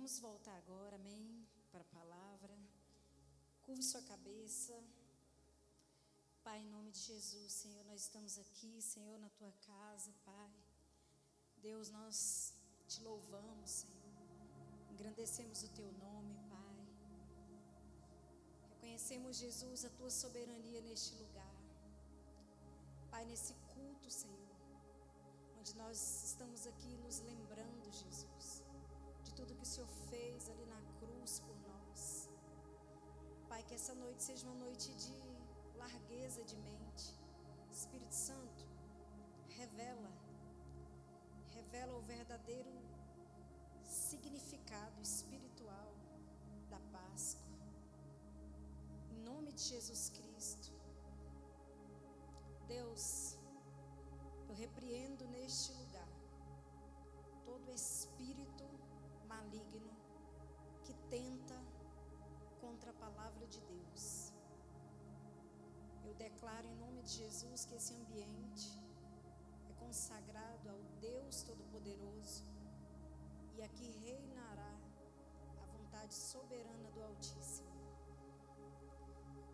Vamos voltar agora, amém, para a palavra. Curve sua cabeça. Pai, em nome de Jesus, Senhor, nós estamos aqui, Senhor, na tua casa, Pai. Deus, nós te louvamos, Senhor. Engrandecemos o teu nome, Pai. Reconhecemos, Jesus, a tua soberania neste lugar. Pai, nesse culto, Senhor, onde nós estamos aqui nos lembrando, Jesus, de tudo que o Senhor fez ali na cruz por nós. Pai, que essa noite seja uma noite de largueza de mente. Espírito Santo, revela o verdadeiro significado espiritual da Páscoa. Em nome de Jesus Cristo. Deus, eu repreendo neste lugar todo espírito maligno que tenta contra a palavra de Deus. Eu declaro em nome de Jesus que esse ambiente é consagrado ao Deus Todo-Poderoso e aqui reinará a vontade soberana do Altíssimo.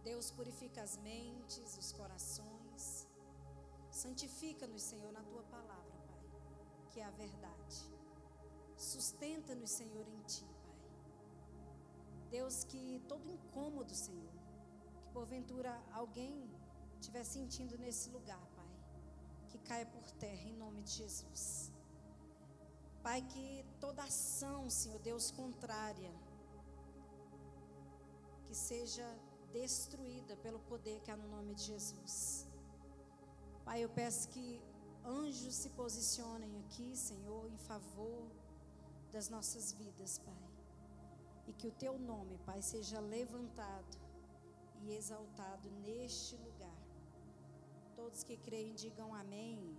Deus, purifica as mentes, os corações, santifica-nos, Senhor, na tua palavra, Pai, que é a verdade. Sustenta-nos, Senhor, em ti, Pai. Deus, que todo incômodo, Senhor, que porventura alguém estiver sentindo nesse lugar, Pai, que caia por terra em nome de Jesus. Pai, que toda ação, Senhor Deus, contrária, que seja destruída pelo poder que há no nome de Jesus. Pai, eu peço que anjos se posicionem aqui, Senhor, em favor das nossas vidas, Pai. E que o teu nome, Pai, seja levantado e exaltado neste lugar. Todos que creem digam amém.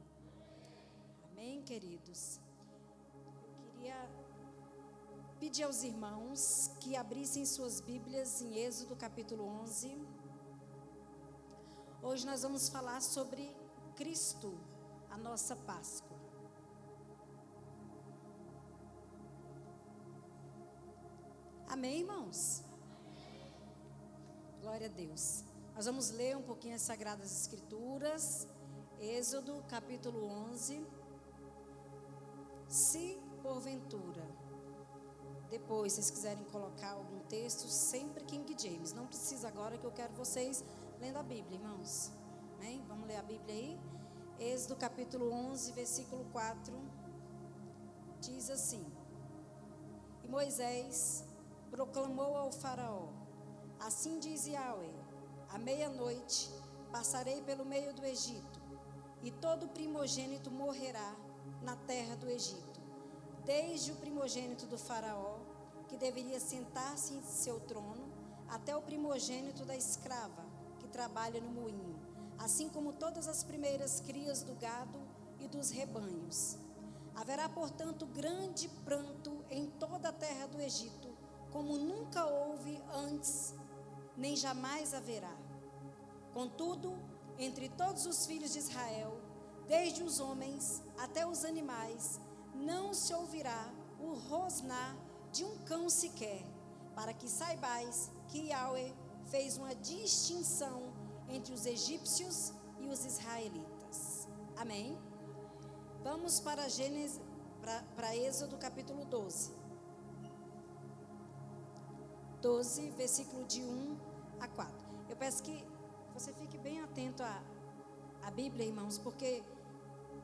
Amém, queridos. Eu queria pedir aos irmãos que abrissem suas Bíblias em Êxodo capítulo 11. Hoje nós vamos falar sobre Cristo, a nossa Páscoa. Amém, irmãos? Glória a Deus. Nós vamos ler um pouquinho as Sagradas Escrituras. Êxodo capítulo 11. Se porventura depois vocês quiserem colocar algum texto, sempre King James. Não precisa agora, que eu quero vocês lendo a Bíblia, irmãos. Amém? Vamos ler a Bíblia aí? Êxodo capítulo 11, versículo 4. Diz assim: E Moisés proclamou ao faraó: Assim diz Yahweh, à meia-noite passarei pelo meio do Egito, e todo primogênito morrerá na terra do Egito, desde o primogênito do faraó, que deveria sentar-se em seu trono, até o primogênito da escrava, que trabalha no moinho, assim como todas as primeiras crias do gado e dos rebanhos. Haverá, portanto, grande pranto em toda a terra do Egito, como nunca houve antes, nem jamais haverá. Contudo, entre todos os filhos de Israel, desde os homens até os animais, não se ouvirá o rosnar de um cão sequer, para que saibais que Yahweh fez uma distinção entre os egípcios e os israelitas. Amém? Vamos para Gênesis, para Êxodo capítulo 12. 12, versículo de 1 a 4. Eu peço que você fique bem atento à Bíblia, irmãos, porque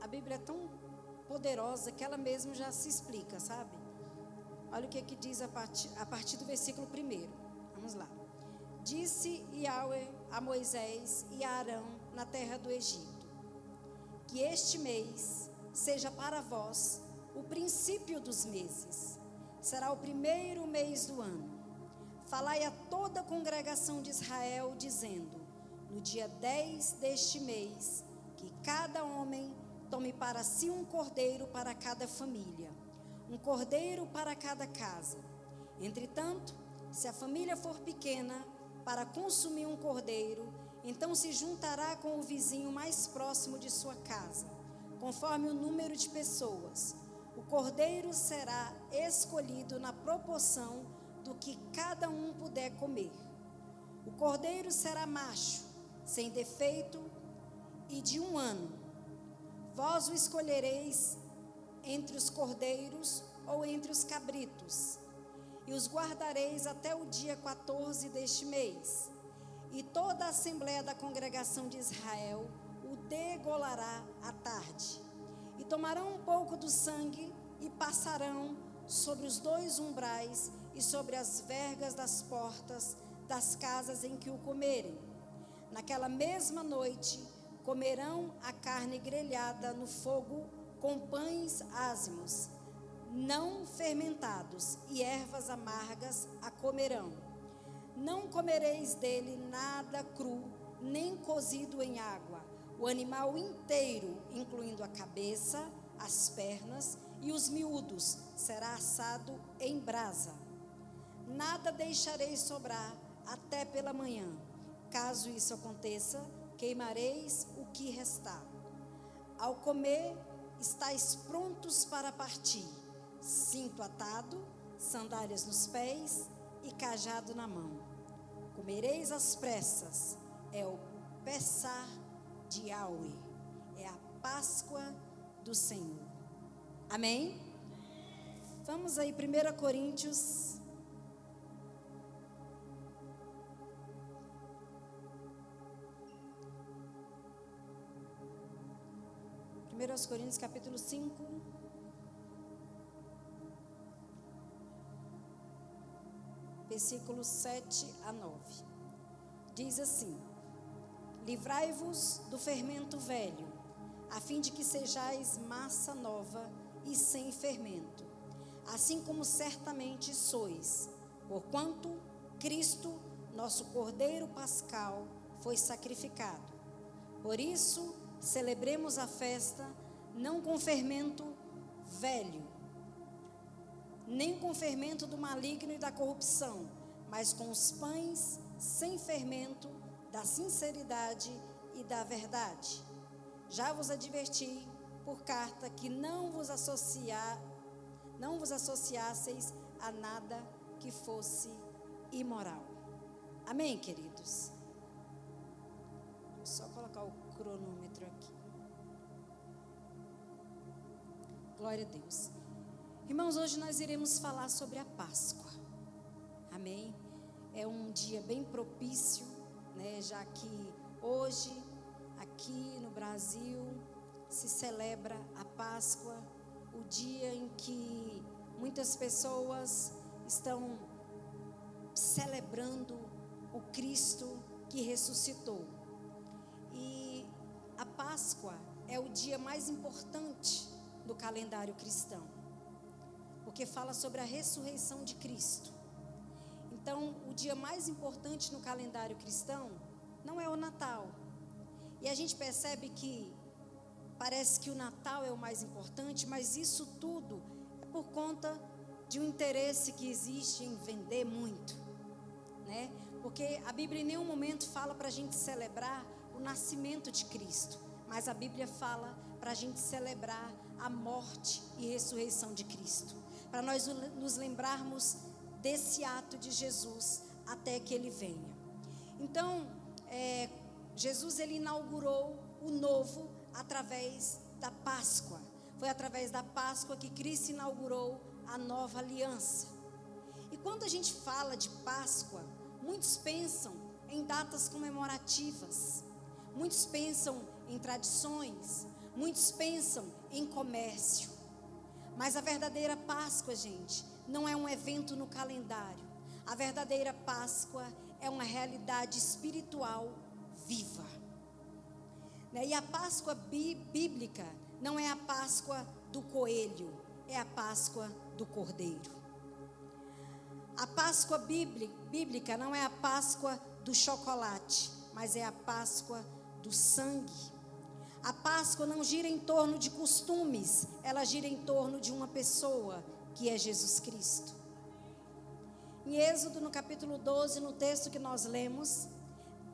a Bíblia é tão poderosa que ela mesma já se explica, sabe? Olha o que diz a partir do versículo 1. Vamos lá. Disse Yahweh a Moisés e a Arão na terra do Egito: Que este mês seja para vós o princípio dos meses. Será o primeiro mês do ano. Falai a toda a congregação de Israel, dizendo: No dia 10 deste mês, que cada homem tome para si um cordeiro para cada família, um cordeiro para cada casa. Entretanto, se a família for pequena, para consumir um cordeiro, então se juntará com o vizinho mais próximo de sua casa, conforme o número de pessoas. O cordeiro será escolhido na proporção do que cada um puder comer. O cordeiro será macho, sem defeito e de 1 ano. Vós o escolhereis entre os cordeiros ou entre os cabritos, e os guardareis até o dia 14 deste mês. E toda a assembléia da congregação de Israel o degolará à tarde. E tomarão um pouco do sangue e passarão sobre os 2 umbrais e sobre as vergas das portas das casas em que o comerem. Naquela mesma noite comerão a carne grelhada no fogo com pães ázimos, não fermentados, e ervas amargas a comerão. Não comereis dele nada cru, nem cozido em água. O animal inteiro, incluindo a cabeça, as pernas e os miúdos, será assado em brasa. Nada deixareis sobrar até pela manhã. Caso isso aconteça, queimareis o que restar. Ao comer, estáis prontos para partir, cinto atado, sandálias nos pés e cajado na mão. Comereis às pressas, é o Pessah de Yahweh, é a Páscoa do Senhor. Amém? Vamos aí, 1 Coríntios. 1 Coríntios capítulo 5, versículos 7 a 9. Diz assim: livrai-vos do fermento velho, a fim de que sejais massa nova e sem fermento, assim como certamente sois, porquanto Cristo, nosso Cordeiro Pascal, foi sacrificado. Por isso, celebremos a festa, não com fermento velho, nem com fermento do maligno e da corrupção, mas com os pães sem fermento, da sinceridade e da verdade. Já vos adverti por carta que não vos associasseis a nada que fosse imoral. Amém, queridos? Vou só colocar o cronômetro aqui. Glória a Deus. Irmãos, hoje nós iremos falar sobre a Páscoa. Amém? É um dia bem propício, né? Já que hoje, aqui no Brasil, se celebra a Páscoa, o dia em que muitas pessoas estão celebrando o Cristo que ressuscitou. E a Páscoa é o dia mais importante do calendário cristão, porque fala sobre a ressurreição de Cristo. Então, o dia mais importante no calendário cristão não é o Natal. E a gente percebe que parece que o Natal é o mais importante, mas isso tudo é por conta de um interesse que existe em vender muito, né? Porque a Bíblia em nenhum momento fala para a gente celebrar o nascimento de Cristo, mas a Bíblia fala para a gente celebrar a morte e ressurreição de Cristo, para nós nos lembrarmos desse ato de Jesus até que Ele venha. Então, Jesus, Ele inaugurou o novo através da Páscoa. Foi através da Páscoa que Cristo inaugurou a nova aliança. E quando a gente fala de Páscoa, muitos pensam em datas comemorativas, muitos pensam em tradições, muitos pensam em comércio. Mas a verdadeira Páscoa, gente, não é um evento no calendário. A verdadeira Páscoa é uma realidade espiritual viva. E a Páscoa bíblica não é a Páscoa do coelho, é a Páscoa do Cordeiro. A Páscoa bíblica não é a Páscoa do chocolate, mas é a Páscoa do sangue. A Páscoa não gira em torno de costumes, ela gira em torno de uma pessoa, que é Jesus Cristo. Em Êxodo, no capítulo 12, no texto que nós lemos,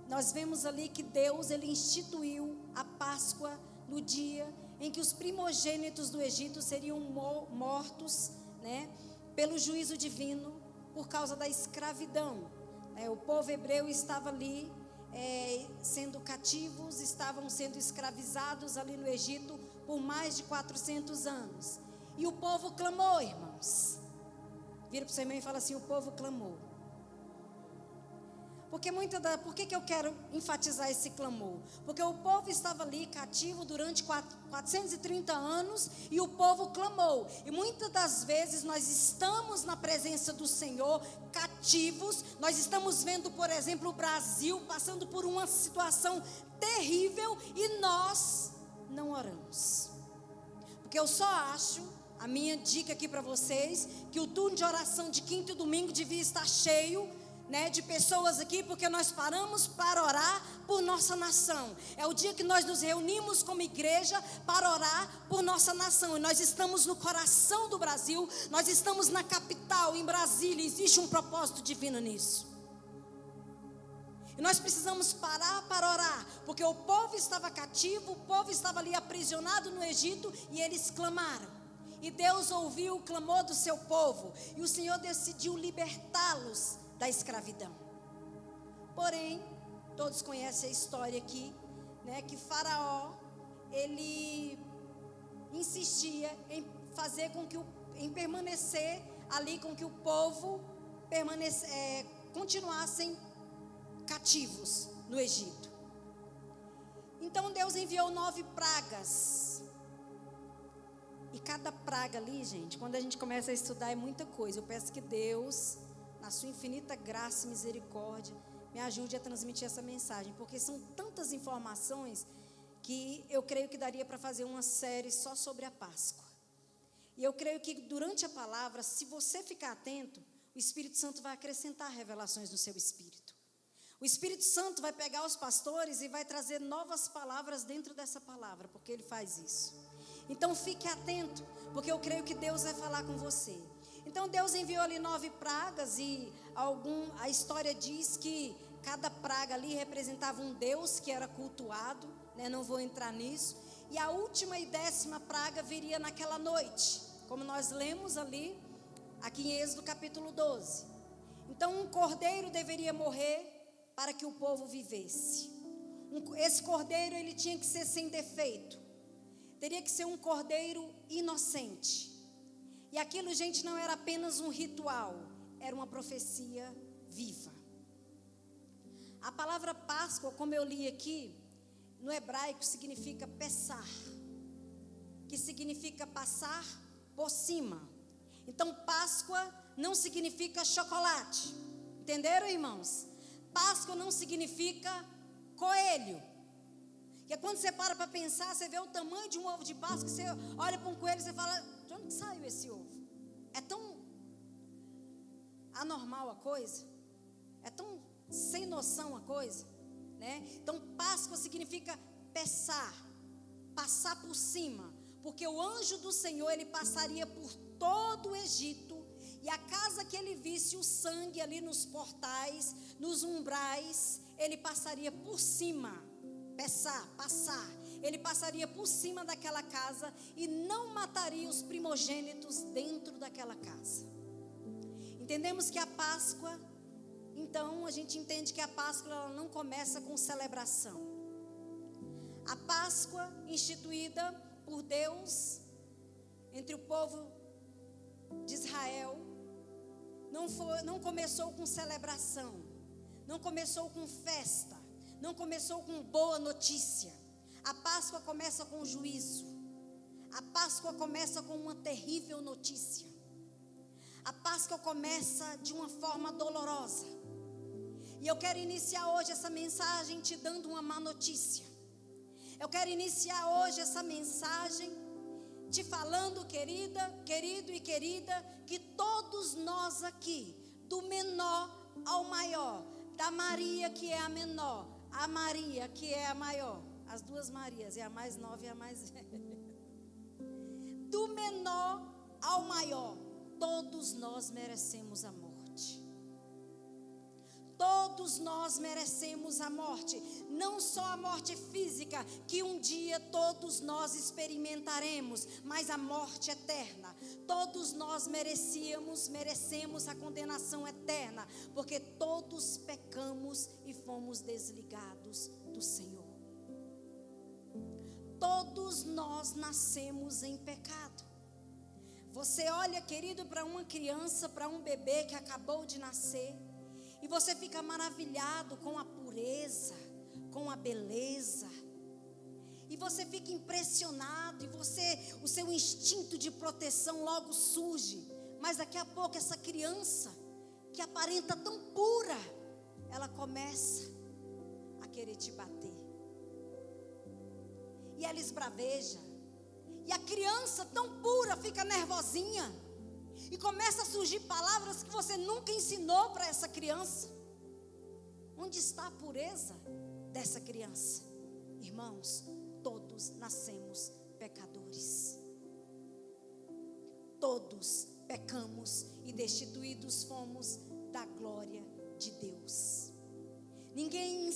nós vemos ali que Deus, Ele instituiu a Páscoa no dia em que os primogênitos do Egito seriam mortos, né, pelo juízo divino por causa da escravidão. O povo hebreu estava ali sendo cativos, estavam sendo escravizados ali no Egito por mais de 400 anos. E o povo clamou, irmãos. Vira para o seu irmão e fala assim: o povo clamou. Por que eu quero enfatizar esse clamor? Porque o povo estava ali cativo durante 430 anos e o povo clamou. E muitas das vezes nós estamos na presença do Senhor cativos. Nós estamos vendo, por exemplo, o Brasil passando por uma situação terrível e nós não oramos. Porque eu só acho, a minha dica aqui para vocês, que o turno de oração de quinta e domingo devia estar cheio, né, de pessoas aqui, porque nós paramos para orar por nossa nação. É o dia que nós nos reunimos como igreja para orar por nossa nação. E nós estamos no coração do Brasil, nós estamos na capital, em Brasília. Existe um propósito divino nisso. E nós precisamos parar para orar, porque o povo estava cativo, o povo estava ali aprisionado no Egito e eles clamaram. E Deus ouviu o clamor do seu povo e o Senhor decidiu libertá-los da escravidão. Porém, todos conhecem a história aqui, né, que Faraó, ele insistia em fazer com que em permanecer ali, com que o povo continuassem cativos no Egito. Então Deus enviou 9 pragas. E cada praga ali, gente, quando a gente começa a estudar é muita coisa. Eu peço que Deus, na sua infinita graça e misericórdia, me ajude a transmitir essa mensagem, porque são tantas informações que eu creio que daria para fazer uma série só sobre a Páscoa. E eu creio que durante a palavra, se você ficar atento, o Espírito Santo vai acrescentar revelações no seu espírito. O Espírito Santo vai pegar os pastores e vai trazer novas palavras dentro dessa palavra, porque Ele faz isso. Então fique atento, porque eu creio que Deus vai falar com você. Então Deus enviou ali 9 pragas e a história diz que cada praga ali representava um Deus que era cultuado, né? Não vou entrar nisso. E a última e 10ª praga viria naquela noite, como nós lemos ali, aqui em Êxodo capítulo 12. Então um cordeiro deveria morrer para que o povo vivesse. Esse cordeiro, ele tinha que ser sem defeito. Teria que ser um cordeiro inocente. E aquilo, gente, não era apenas um ritual, era uma profecia viva. A palavra Páscoa, como eu li aqui, no hebraico significa pesar, que significa passar por cima. Então Páscoa não significa chocolate. Entenderam, irmãos? Páscoa não significa coelho. Que é quando você para pensar, você vê o tamanho de um ovo de Páscoa, você olha para um coelho e você fala: de onde saiu esse ovo? É tão anormal a coisa, é tão sem noção a coisa, né? Então Páscoa significa pesar, passar por cima, porque o anjo do Senhor, ele passaria por todo o Egito, e a casa que ele visse o sangue ali nos portais, nos umbrais, ele passaria por cima. Passar, ele passaria por cima daquela casa e não mataria os primogênitos dentro daquela casa. Entendemos que a Páscoa, então a gente entende que a Páscoa ela não começa com celebração. A Páscoa instituída por Deus entre o povo de Israel não começou com celebração, não começou com festa, não começou com boa notícia. A Páscoa começa com juízo. A Páscoa começa com uma terrível notícia. A Páscoa começa de uma forma dolorosa. E eu quero iniciar hoje essa mensagem te dando uma má notícia. Eu quero iniciar hoje essa mensagem te falando, querido e querida, que todos nós aqui, do menor ao maior, da Maria que é a menor, a Maria que é a maior, as duas Marias, é a mais nova e a mais velha, do menor ao maior, todos nós merecemos a morte. Todos Todos nós merecemos a morte, não só a morte física, que um dia todos nós experimentaremos, mas a morte eterna. Todos nós merecemos a condenação eterna, porque todos pecamos e fomos desligados do Senhor. Todos nós nascemos em pecado. Você olha, querido, para uma criança, para um bebê que acabou de nascer, e você fica maravilhado com a pureza, com a beleza, e você fica impressionado, e o seu instinto de proteção logo surge. Mas daqui a pouco essa criança, que aparenta tão pura, ela começa a querer te bater, e ela esbraveja, e a criança tão pura fica nervosinha, e começa a surgir palavras que você nunca ensinou para essa criança. Onde está a pureza dessa criança? Irmãos, todos nascemos pecadores. Todos pecamos e destituídos fomos da glória de Deus. Ninguém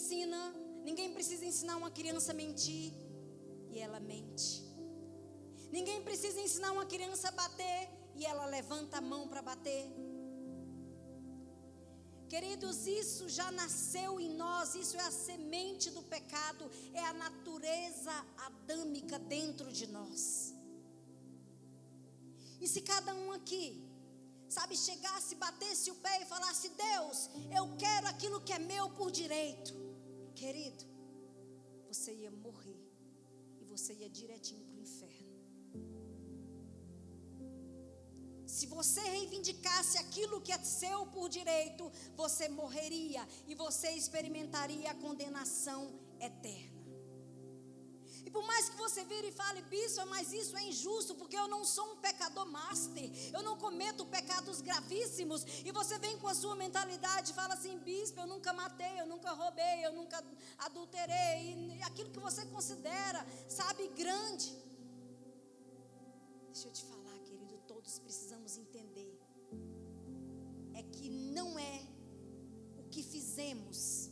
precisa ensinar uma criança a mentir, e ela mente. Ninguém precisa ensinar uma criança a bater, e ela levanta a mão para bater. Queridos, isso já nasceu em nós, isso é a semente do pecado, é a natureza adâmica dentro de nós. E se cada um aqui, chegasse, batesse o pé e falasse: Deus, eu quero aquilo que é meu por direito, querido, você ia morrer, e você ia direitinho para o inferno. Se você reivindicasse aquilo que é seu por direito, você morreria e você experimentaria a condenação eterna. E por mais que você vire e fale: bispo, mas isso é injusto, porque eu não sou um pecador master, eu não cometo pecados gravíssimos. E você vem com a sua mentalidade e fala assim: bispo, eu nunca matei, eu nunca roubei, eu nunca adulterei, e aquilo que você considera, grande. Deixa eu te falar, querido, todos precisamos entender, é que não é o que fizemos,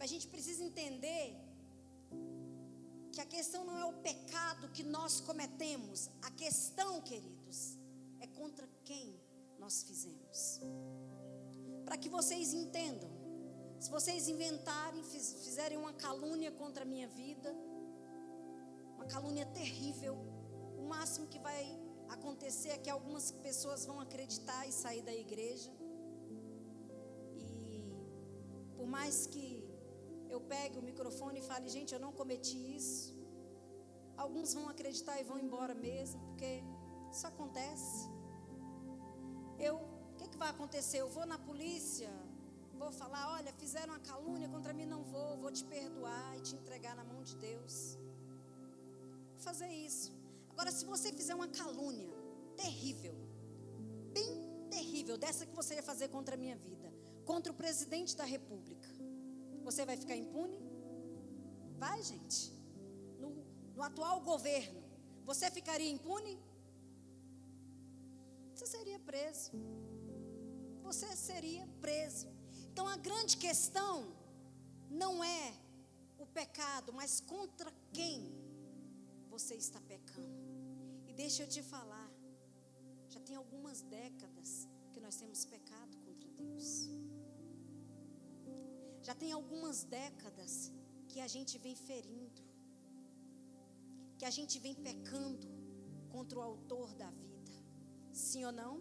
a gente precisa entender que a questão não é o pecado que nós cometemos, a questão, queridos, é contra quem nós fizemos. Para que vocês entendam, se vocês inventarem, fizerem uma calúnia contra a minha vida, uma calúnia terrível, o máximo que vai acontecer é que algumas pessoas vão acreditar e sair da igreja. E por mais que eu pegue o microfone e fale: gente, eu não cometi isso, alguns vão acreditar e vão embora mesmo, porque isso acontece. O que vai acontecer? Eu vou na polícia, vou falar: olha, fizeram uma calúnia contra mim, não vou te perdoar e te entregar na mão de Deus. Vou fazer isso. Agora, se você fizer uma calúnia terrível, bem terrível, dessa que você ia fazer contra a minha vida, contra o presidente da república, você vai ficar impune? Vai, gente. No atual governo, você ficaria impune? Você seria preso. Você seria preso. Então a grande questão não é o pecado, mas contra quem você está pecando. E deixa eu te falar, já tem algumas décadas que nós temos pecado contra Deus. Já tem algumas décadas que a gente vem ferindo, que a gente vem pecando contra o autor da vida. Sim ou não?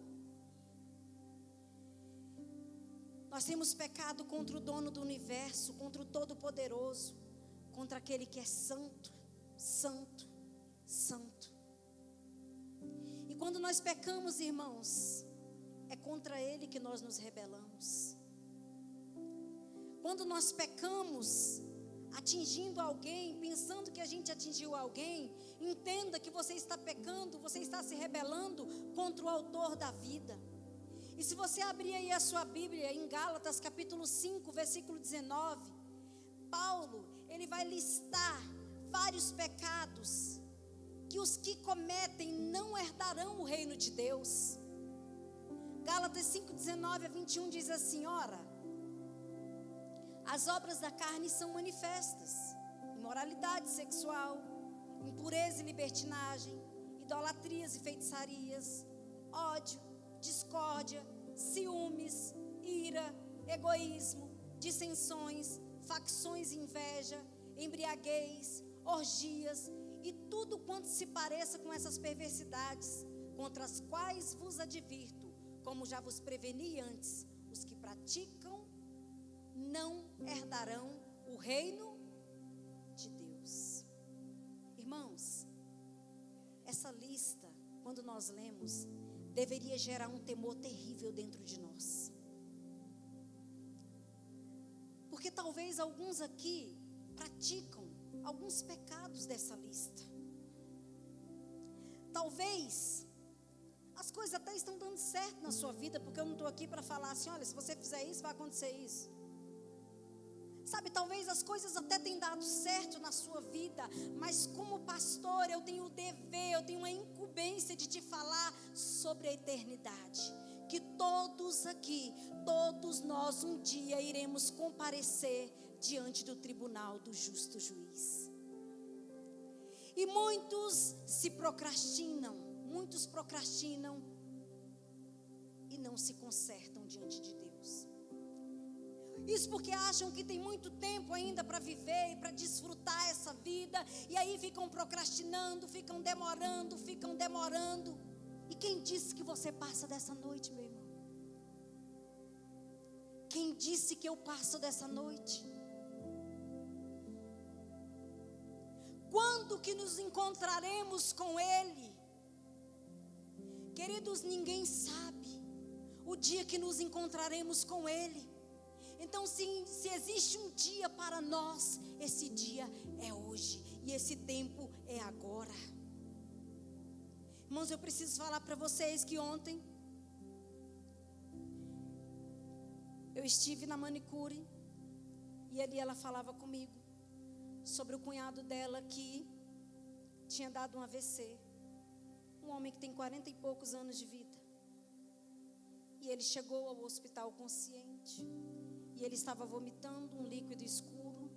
Nós temos pecado contra o dono do universo, contra o Todo-Poderoso, contra aquele que é santo, santo, santo. E quando nós pecamos, irmãos, é contra ele que nós nos rebelamos. Quando nós pecamos, atingindo alguém, pensando que a gente atingiu alguém, entenda que você está pecando, você está se rebelando contra o autor da vida. E se você abrir aí a sua Bíblia em Gálatas capítulo 5, versículo 19, Paulo, ele vai listar vários pecados que os que cometem não herdarão o reino de Deus. Gálatas 5, 19 a 21 diz assim: ora, As obras da carne são manifestas: imoralidade sexual, impureza e libertinagem, idolatrias e feitiçarias, ódio, discórdia, ciúmes, ira, egoísmo, dissensões, facções e inveja, embriaguez, orgias e tudo quanto se pareça com essas perversidades, contra as quais vos advirto, como já vos preveni antes: os que praticam não herdarão o reino de Deus. Irmãos, essa lista, quando nós lemos, deveria gerar um temor terrível dentro de nós. Porque talvez alguns aqui praticam alguns pecados dessa lista. Talvez as coisas até estão dando certo na sua vida, porque eu não estou aqui para falar assim: olha, se você fizer isso, vai acontecer isso. Sabe, talvez as coisas até tenham dado certo na sua vida, mas como pastor eu tenho o dever, eu tenho a incumbência de te falar sobre a eternidade. Que todos aqui, todos nós um dia iremos comparecer diante do tribunal do justo juiz. E muitos procrastinam e não se consertam diante de Deus. Isso porque acham que tem muito tempo ainda para viver e para desfrutar essa vida, e aí ficam procrastinando, ficam demorando. E quem disse que você passa dessa noite, meu irmão? Quem disse que eu passo dessa noite? Quando que nos encontraremos com Ele? Queridos, ninguém sabe o dia que nos encontraremos com Ele. Então, se existe um dia para nós, esse dia é hoje, e esse tempo é agora. Irmãos, eu preciso falar para vocês que ontem eu estive na manicure, e ali ela falava comigo sobre o cunhado dela que tinha dado um AVC. Um homem que tem 40 e poucos anos de vida. E ele chegou ao hospital consciente. E ele estava vomitando um líquido escuro.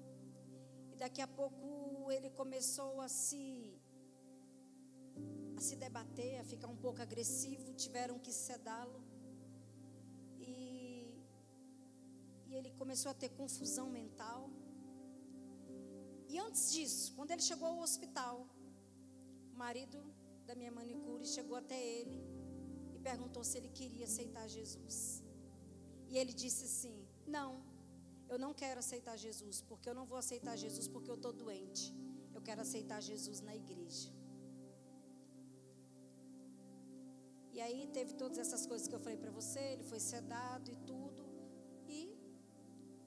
E daqui a pouco ele começou a se debater, a ficar um pouco agressivo. Tiveram que sedá-lo. E ele começou a ter confusão mental. E antes disso, quando ele chegou ao hospital, o marido da minha manicure chegou até ele e perguntou se ele queria aceitar Jesus. E ele disse assim: não, eu não quero aceitar Jesus, porque eu não vou aceitar Jesus porque eu estou doente. Eu quero aceitar Jesus na igreja. E aí teve todas essas coisas que eu falei para você. Ele foi sedado e tudo. E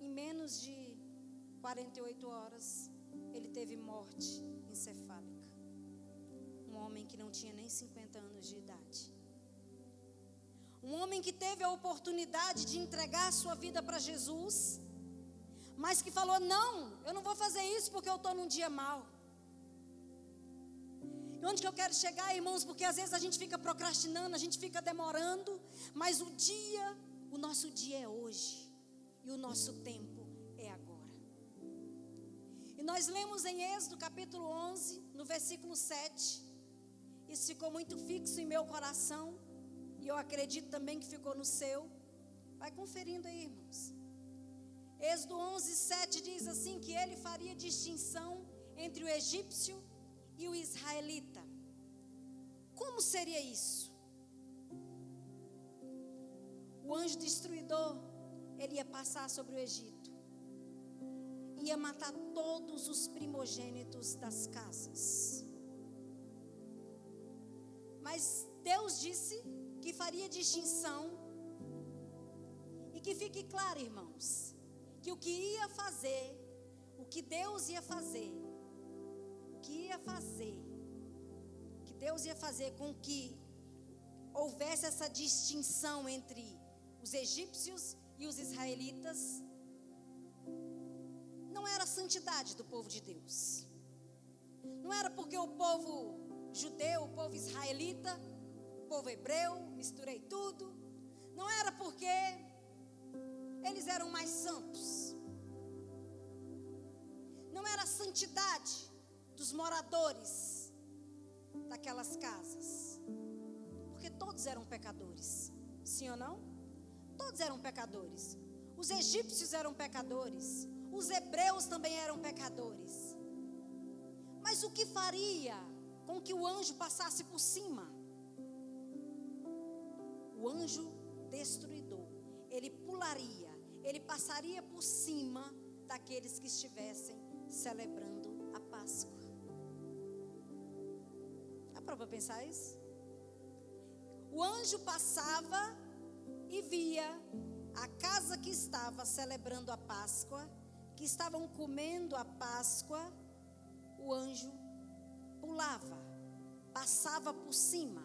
em menos de 48 horas, ele teve morte encefálica. Um homem que não tinha nem 50 anos de idade. Um homem que teve a oportunidade de entregar a sua vida para Jesus, mas que falou: não, eu não vou fazer isso porque eu estou num dia mau. E onde que eu quero chegar, irmãos? Porque às vezes a gente fica procrastinando, a gente fica demorando, mas o nosso dia é hoje, e o nosso tempo é agora. E nós lemos em Êxodo capítulo 11, no versículo 7, isso ficou muito fixo em meu coração, e eu acredito também que ficou no seu. Vai conferindo aí, irmãos. Êxodo 11, 7 diz assim: que ele faria distinção entre o egípcio e o israelita. Como seria isso? O anjo destruidor, ele ia passar sobre o Egito, ia matar todos os primogênitos das casas. Mas Deus disse que faria distinção. E que fique claro, irmãos, que o que ia fazer, o que Deus ia fazer, que Deus ia fazer com que houvesse essa distinção entre os egípcios e os israelitas, não era a santidade do povo de Deus. Não era porque o povo judeu, o povo israelita, o povo hebreu, misturei tudo. Não era porque eles eram mais santos. identidade dos moradores daquelas casas. Porque todos eram pecadores. Sim ou não? Todos eram pecadores. Os egípcios eram pecadores. Os hebreus também eram pecadores. Mas o que faria com que o anjo passasse por cima? O anjo destruidor, ele pularia, ele passaria por cima daqueles que estivessem celebrando a Páscoa. Dá para pensar isso? O anjo passava e via a casa que estava celebrando a Páscoa, que estavam comendo a Páscoa. O anjo pulava, passava por cima.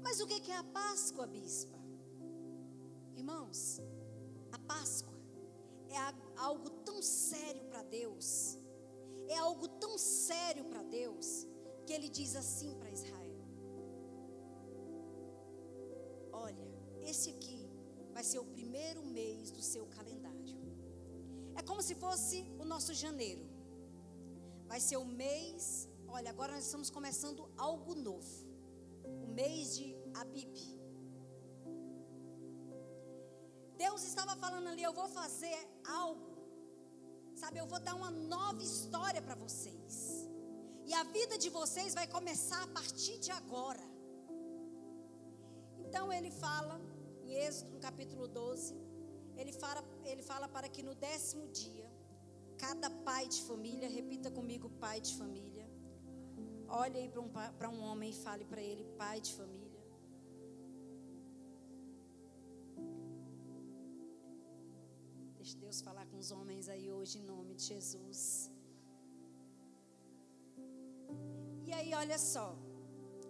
Mas o que é a Páscoa, bispa? Irmãos, a Páscoa é algo tão sério para Deus, é algo tão sério para Deus, que Ele diz assim para Israel: olha, esse aqui vai ser o primeiro mês do seu calendário. É como se fosse o nosso janeiro. Vai ser o mês, olha, agora nós estamos começando algo novo. O mês de Abib. Deus estava falando ali: eu vou fazer algo, sabe, eu vou dar uma nova história para vocês. E a vida de vocês vai começar a partir de agora. Então ele fala, em Êxodo, no capítulo 12, ele fala para que no 10º dia, cada pai de família, repita comigo, pai de família, olhe aí para um homem e fale para ele: pai de família. Deixe Deus falar com os homens aí hoje, em nome de Jesus. E aí, olha só.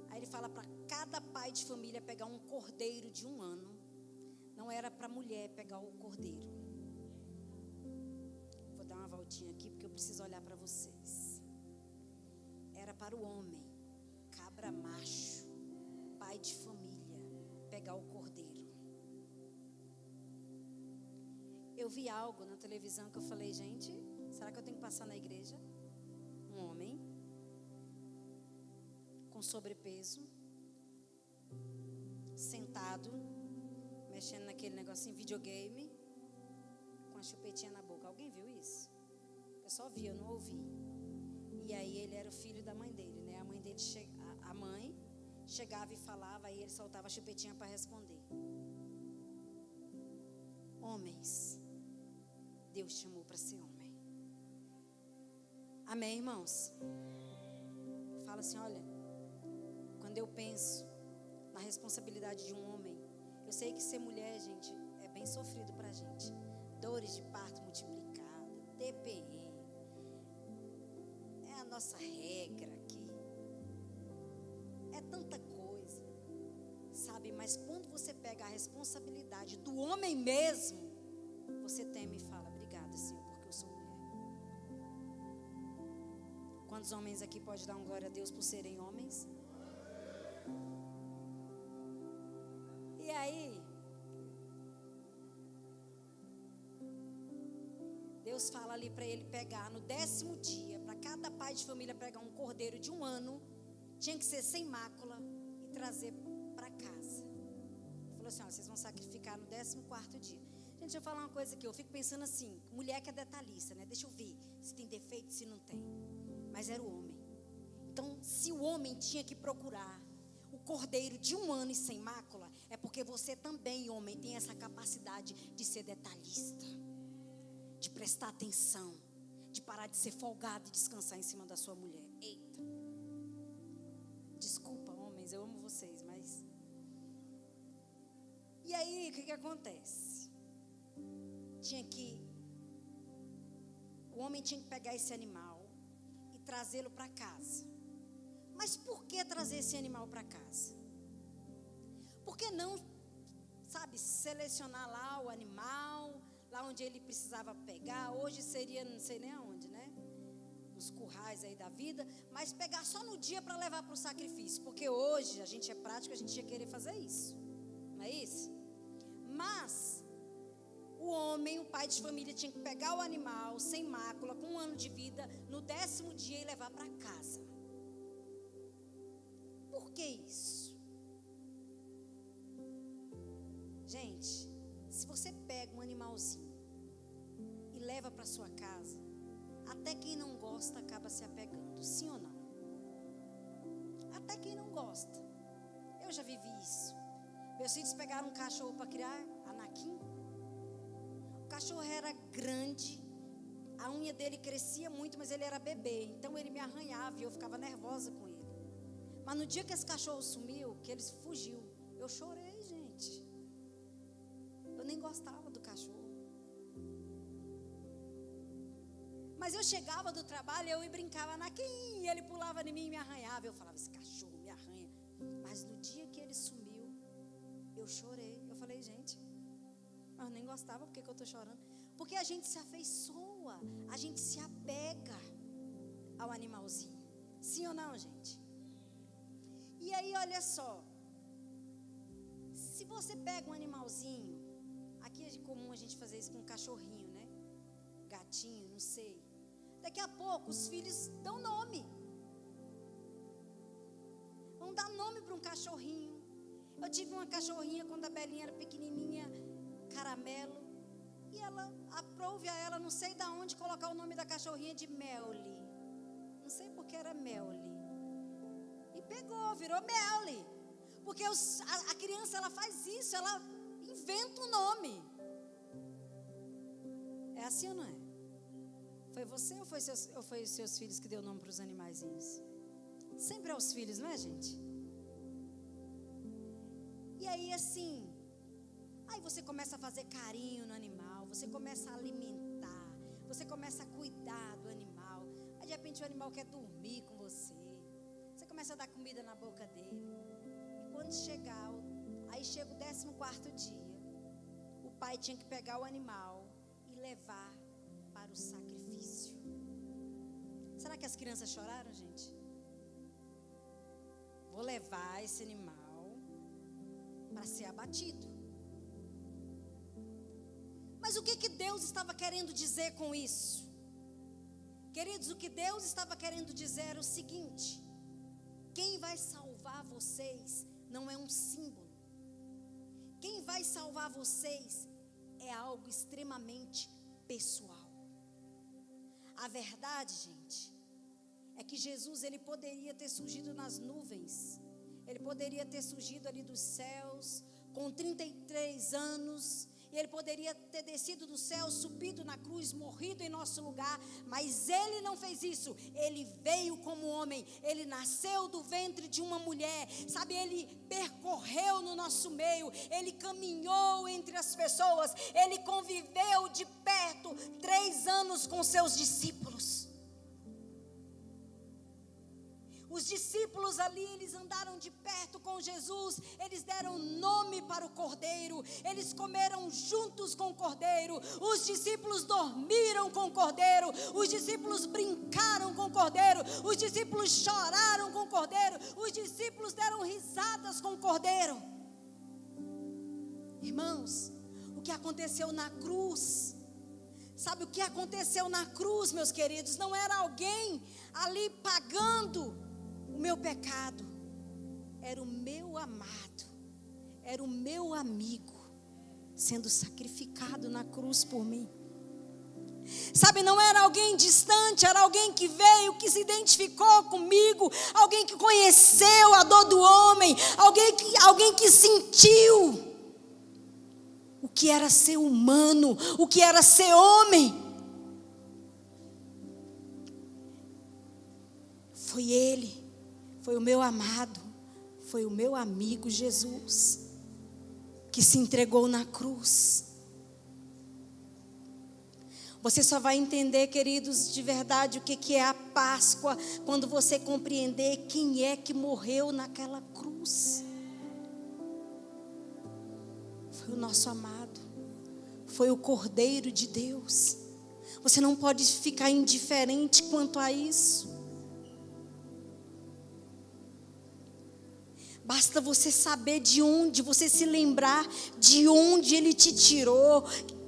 Aí ele fala para cada pai de família pegar um cordeiro de 1 ano. Não era para a mulher pegar o cordeiro. Vou dar uma voltinha aqui porque eu preciso olhar para vocês. Era para o homem, cabra macho, pai de família, pegar o cordeiro. Eu vi algo na televisão que eu falei: gente, será que eu tenho que passar na igreja? Um homem com sobrepeso, sentado, mexendo naquele negocinho, videogame, com a chupetinha na boca. Alguém viu isso? Eu só vi, eu não ouvi. E aí ele era o filho da mãe dele, né? A mãe dele, a mãe chegava e falava, aí ele soltava a chupetinha para responder. Homens, Deus chamou para ser homem. Amém, irmãos? Fala assim: olha, quando eu penso na responsabilidade de um homem, eu sei que ser mulher, gente, é bem sofrido pra gente. Dores de parto multiplicada, TPM, é a nossa regra aqui. É tanta coisa, sabe? Mas quando você pega a responsabilidade do homem mesmo, você teme e fala: obrigada, Senhor, porque eu sou mulher. Quantos homens aqui podem dar um glória a Deus por serem homens? E aí, Deus fala ali para ele pegar no 10º dia, para cada pai de família pegar um cordeiro de 1 ano, tinha que ser sem mácula e trazer para casa. Ele falou assim: ó, vocês vão sacrificar no 14º dia. Gente, deixa eu falar uma coisa aqui, eu fico pensando assim, mulher que é detalhista, né? Deixa eu ver se tem defeito, se não tem. Mas era o homem. Então, se o homem tinha que procurar o cordeiro de 1 ano e sem mácula, é porque você também, homem, tem essa capacidade de ser detalhista, de prestar atenção, de parar de ser folgado e descansar em cima da sua mulher. Eita, desculpa, homens, eu amo vocês, mas... E aí, o que acontece? O homem tinha que pegar esse animal e trazê-lo para casa. Mas por que trazer esse animal para casa? Por que não, sabe, selecionar lá o animal, lá onde ele precisava pegar? Hoje seria, não sei nem aonde, né? Nos currais aí da vida. Mas pegar só no dia para levar para o sacrifício. Porque hoje a gente é prático, a gente ia querer fazer isso. Não é isso? Mas o homem, o pai de família, tinha que pegar o animal sem mácula, com 1 ano de vida, no 10º dia e levar para casa. Por que isso? Gente, se você pega um animalzinho e leva para sua casa, até quem não gosta acaba se apegando, sim ou não? Até quem não gosta. Eu já vivi isso. Meus filhos pegaram um cachorro para criar, Anakin. O cachorro era grande, a unha dele crescia muito, mas ele era bebê, então ele me arranhava e eu ficava nervosa com ele. Mas no dia que esse cachorro sumiu, que ele fugiu, eu chorei, gente. Eu nem gostava do cachorro. Mas eu chegava do trabalho, eu brincava Anakin, e ele pulava em mim e me arranhava. Eu falava, esse cachorro me arranha. Mas no dia que ele sumiu, eu chorei. Eu falei, gente, eu nem gostava, por que eu estou chorando? Porque a gente se afeiçoa, a gente se apega ao animalzinho. Sim ou não, gente? E aí, olha só. Se você pega um animalzinho, aqui é comum a gente fazer isso com um cachorrinho, né? Gatinho, não sei. Daqui a pouco os filhos dão nome. Vão dar nome para um cachorrinho. Eu tive uma cachorrinha quando a Belinha era pequenininha, Caramelo. E ela, aprove a ela, não sei de onde, colocar o nome da cachorrinha de Melly. Não sei porque era Melly. E pegou, virou Melly. Porque a criança, ela faz isso, ela inventa um nome. É assim ou não é? Foi você ou foi os seus filhos que deu nome para os animaizinhos? Sempre é os filhos, não é, gente? E aí assim, aí você começa a fazer carinho no animal, você começa a alimentar, você começa a cuidar do animal. Aí de repente o animal quer dormir com você. Você começa a dar comida na boca dele. E quando chegar, aí chega o 14º dia, o pai tinha que pegar o animal e levar para o sacrifício. Será que as crianças choraram, gente? Vou levar esse animal para ser abatido. Mas o que Deus estava querendo dizer com isso? Queridos, o que Deus estava querendo dizer era o seguinte: quem vai salvar vocês não é um símbolo. Quem vai salvar vocês é algo extremamente pessoal. A verdade, gente, é que Jesus, ele poderia ter surgido nas nuvens. Ele poderia ter surgido ali dos céus, com 33 anos. E ele poderia ter descido do céu, subido na cruz, morrido em nosso lugar. Mas ele não fez isso. Ele veio como homem. Ele nasceu do ventre de uma mulher. Sabe, ele percorreu no nosso meio. Ele caminhou entre as pessoas. Ele conviveu de perto 3 anos com seus discípulos. Os discípulos ali, eles andaram de perto com Jesus, eles deram nome para o Cordeiro, eles comeram juntos com o Cordeiro, os discípulos dormiram com o Cordeiro, os discípulos brincaram com o Cordeiro, os discípulos choraram com o Cordeiro, os discípulos deram risadas com o Cordeiro. Irmãos, o que aconteceu na cruz, sabe o que aconteceu na cruz, meus queridos? Não era alguém ali pagando o meu pecado, era o meu amado, era o meu amigo sendo sacrificado na cruz por mim. Sabe, não era alguém distante, era alguém que veio, que se identificou comigo, alguém que conheceu a dor do homem, alguém que sentiu o que era ser humano, o que era ser homem. Foi ele. Foi o meu amado, foi o meu amigo Jesus, que se entregou na cruz. Você só vai entender, queridos, de verdade o que é a Páscoa, quando você compreender quem é que morreu naquela cruz. Foi o nosso amado, foi o Cordeiro de Deus. Você não pode ficar indiferente quanto a isso. Basta você saber de onde, você se lembrar de onde Ele te tirou,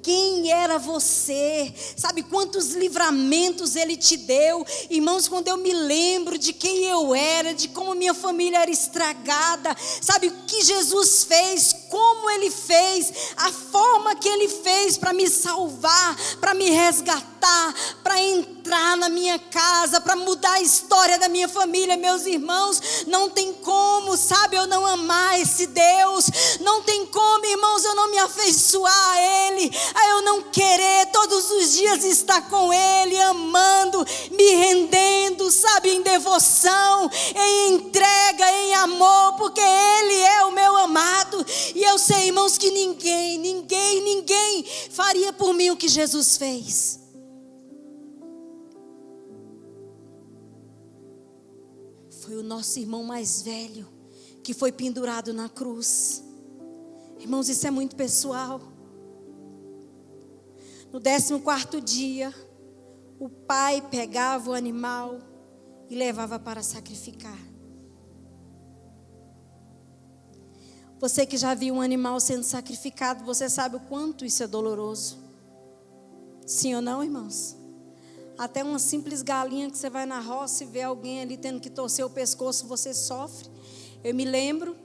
quem era você, sabe quantos livramentos Ele te deu. Irmãos, quando eu me lembro de quem eu era, de como minha família era estragada, sabe o que Jesus fez, como Ele fez, a forma que Ele fez para me salvar, para me resgatar, para entrar na minha casa, para mudar a história da minha família. Meus irmãos, não tem como, sabe, eu não amar esse Deus, não tem como, irmãos, eu não me afeiçoar a Ele, a eu não querer todos os dias estar com Ele, amando, me rendendo, sabe, em devoção, em entrega, em amor, porque Ele é o meu amado. E eu sei, irmãos, que ninguém faria por mim o que Jesus fez. Foi o nosso irmão mais velho que foi pendurado na cruz. Irmãos, isso é muito pessoal. No 14º dia, o pai pegava o animal e levava para sacrificar. Você que já viu um animal sendo sacrificado, você sabe o quanto isso é doloroso. Sim ou não, irmãos? Até uma simples galinha que você vai na roça e vê alguém ali tendo que torcer o pescoço, você sofre. Eu me lembro,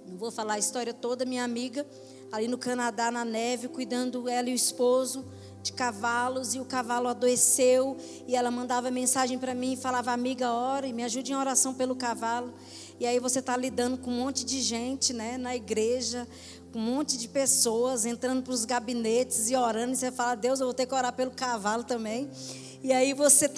não vou falar a história toda, minha amiga, ali no Canadá, na neve, cuidando ela e o esposo de cavalos, e o cavalo adoeceu, e ela mandava mensagem para mim e falava: amiga, ore, me ajude em oração pelo cavalo. E aí você está lidando com um monte de gente, né, na igreja, com um monte de pessoas entrando para os gabinetes e orando, e você fala: Deus, eu vou ter que orar pelo cavalo também. E aí você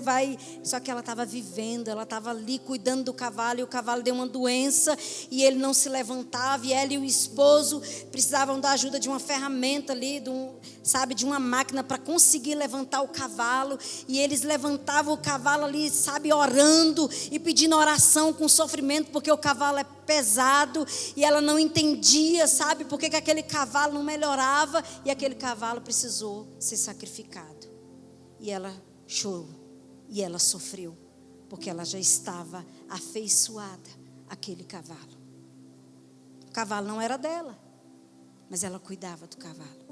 vai, só que ela estava vivendo, ela estava ali cuidando do cavalo, e o cavalo deu uma doença, e ele não se levantava, e ela e o esposo precisavam da ajuda de uma ferramenta ali, de uma máquina para conseguir levantar o cavalo, e eles levantavam o cavalo ali, sabe, orando e pedindo oração com sofrimento, porque o cavalo é pesado, e ela não entendia, sabe, porque que aquele cavalo não melhorava, e aquele cavalo precisou ser sacrificado. E ela chorou, e ela sofreu, porque ela já estava afeiçoada àquele cavalo. O cavalo não era dela, mas ela cuidava do cavalo.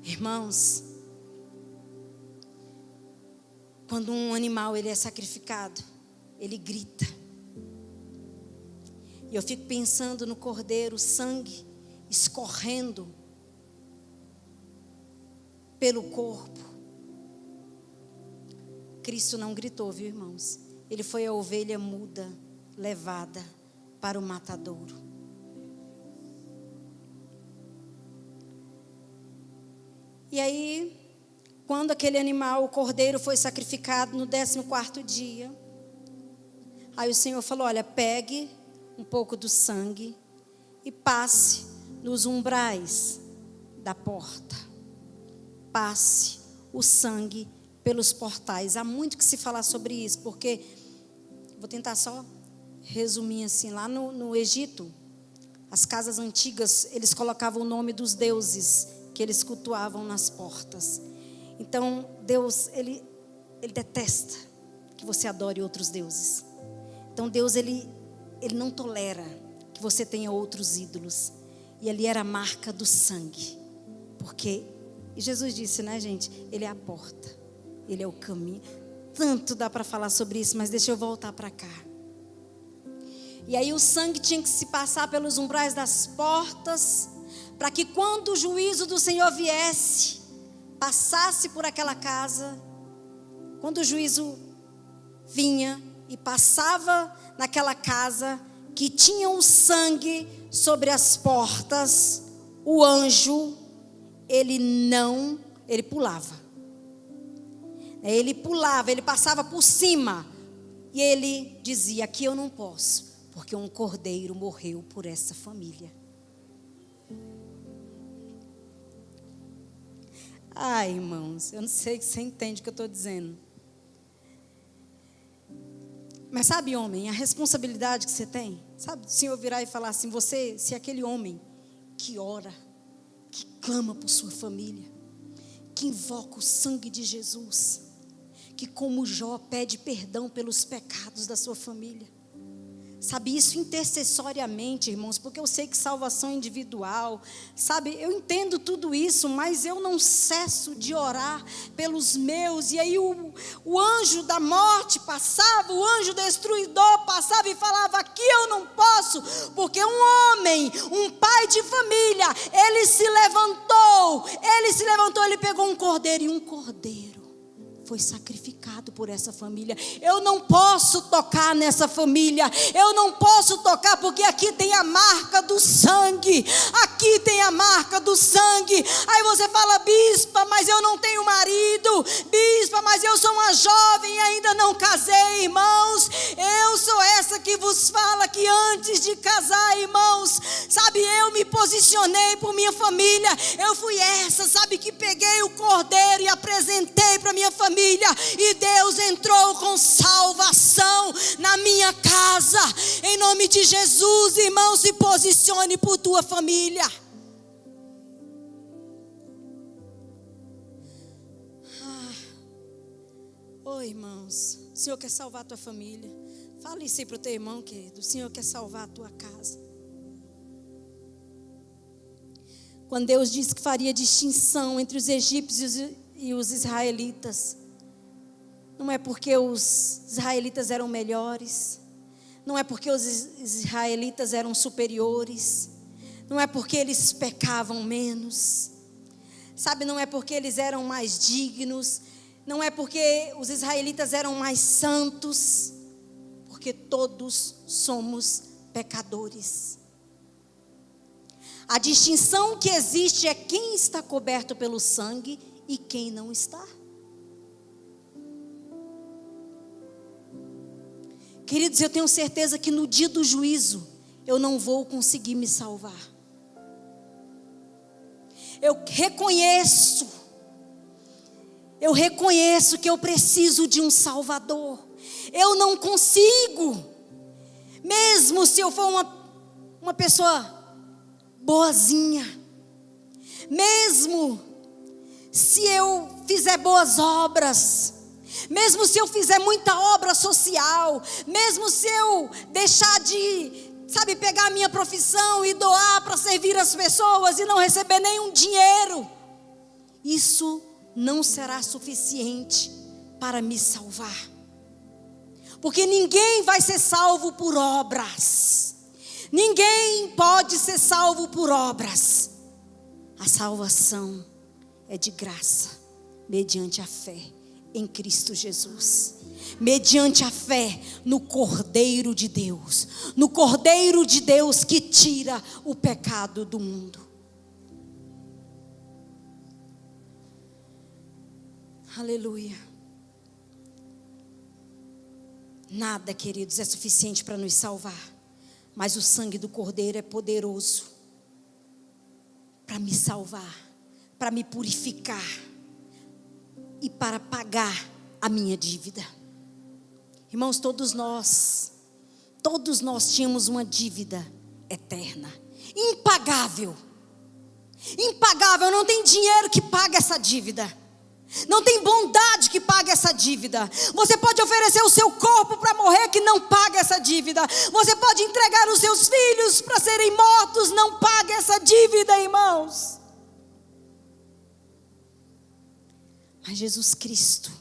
Irmãos, quando um animal ele é sacrificado, ele grita. E eu fico pensando no cordeiro, sangue escorrendo pelo corpo. Cristo não gritou, viu, irmãos? Ele foi a ovelha muda, levada para o matadouro. E aí, quando aquele animal, o cordeiro, foi sacrificado no 14º dia, aí o Senhor falou: olha, pegue um pouco do sangue e passe nos umbrais da porta. Passe o sangue pelos portais. Há muito que se falar sobre isso, porque vou tentar só resumir assim. Lá no Egito, as casas antigas, eles colocavam o nome dos deuses que eles cultuavam nas portas. Então Deus, ele detesta que você adore outros deuses. Então Deus, ele não tolera que você tenha outros ídolos. E ali era a marca do sangue, porque, e Jesus disse, né, gente, Ele é a porta, Ele é o caminho. Tanto dá para falar sobre isso, mas deixa eu voltar para cá. E aí o sangue tinha que se passar pelos umbrais das portas, para que quando o juízo do Senhor viesse, passasse por aquela casa. Quando o juízo vinha e passava naquela casa, que tinha o sangue sobre as portas, o anjo, ele pulava. Ele pulava, ele passava por cima. E ele dizia: aqui eu não posso, porque um cordeiro morreu por essa família. Ai, irmãos, eu não sei se você entende o que eu estou dizendo. Mas sabe, homem, a responsabilidade que você tem, sabe, o Senhor virar e falar assim: você, se aquele homem que ora, que clama por sua família, que invoca o sangue de Jesus, que como Jó pede perdão pelos pecados da sua família, Sabe, isso intercessoriamente, irmãos, porque eu sei que salvação é individual, sabe, eu entendo tudo isso, mas eu não cesso de orar pelos meus. E aí o anjo da morte passava, o anjo destruidor passava e falava: aqui eu não posso, porque um homem, um pai de família, ele se levantou, ele pegou um cordeiro, e um cordeiro foi sacrificado por essa família. Eu não posso tocar nessa família, eu não posso tocar, porque aqui tem a marca do sangue, aqui tem a marca do sangue. Aí você fala: bispa, mas eu não tenho marido, bispa, mas eu sou uma jovem e ainda não casei. Irmãos, eu sou essa que vos fala que antes de casar, irmãos, sabe, eu me posicionei por minha família. Eu fui essa, sabe, que peguei o cordeiro e apresentei para minha família, e Deus entrou com salvação na minha casa. Em nome de Jesus, irmão, se posicione por tua família. Oi, irmãos, o Senhor quer salvar a tua família. Fala isso aí para o teu irmão, querido. O Senhor quer salvar a tua casa. Quando Deus disse que faria distinção entre os egípcios e os israelitas, não é porque os israelitas eram melhores, não é porque os israelitas eram superiores, não é porque eles pecavam menos, sabe, não é porque eles eram mais dignos, não é porque os israelitas eram mais santos, porque todos somos pecadores. A distinção que existe é quem está coberto pelo sangue e quem não está. Queridos, eu tenho certeza que no dia do juízo eu não vou conseguir me salvar. Eu reconheço que eu preciso de um Salvador. Eu não consigo, mesmo se eu for uma pessoa boazinha, mesmo se eu fizer boas obras, mesmo se eu fizer muita obra social, mesmo se eu deixar de, sabe, pegar a minha profissão e doar para servir as pessoas e não receber nenhum dinheiro, isso não será suficiente para me salvar. Porque ninguém vai ser salvo por obras. Ninguém pode ser salvo por obras. A salvação é de graça, mediante a fé em Cristo Jesus, mediante a fé no Cordeiro de Deus, no Cordeiro de Deus que tira o pecado do mundo. Aleluia. Nada, queridos, é suficiente para nos salvar, mas o sangue do Cordeiro é poderoso para me salvar, para me purificar e para pagar a minha dívida. Irmãos, todos nós tínhamos uma dívida eterna, impagável, não tem dinheiro que pague essa dívida, não tem bondade que pague essa dívida. Você pode oferecer o seu corpo para morrer, que não paga essa dívida. Você pode entregar os seus filhos para serem mortos, não paga essa dívida, irmãos. Mas Jesus Cristo,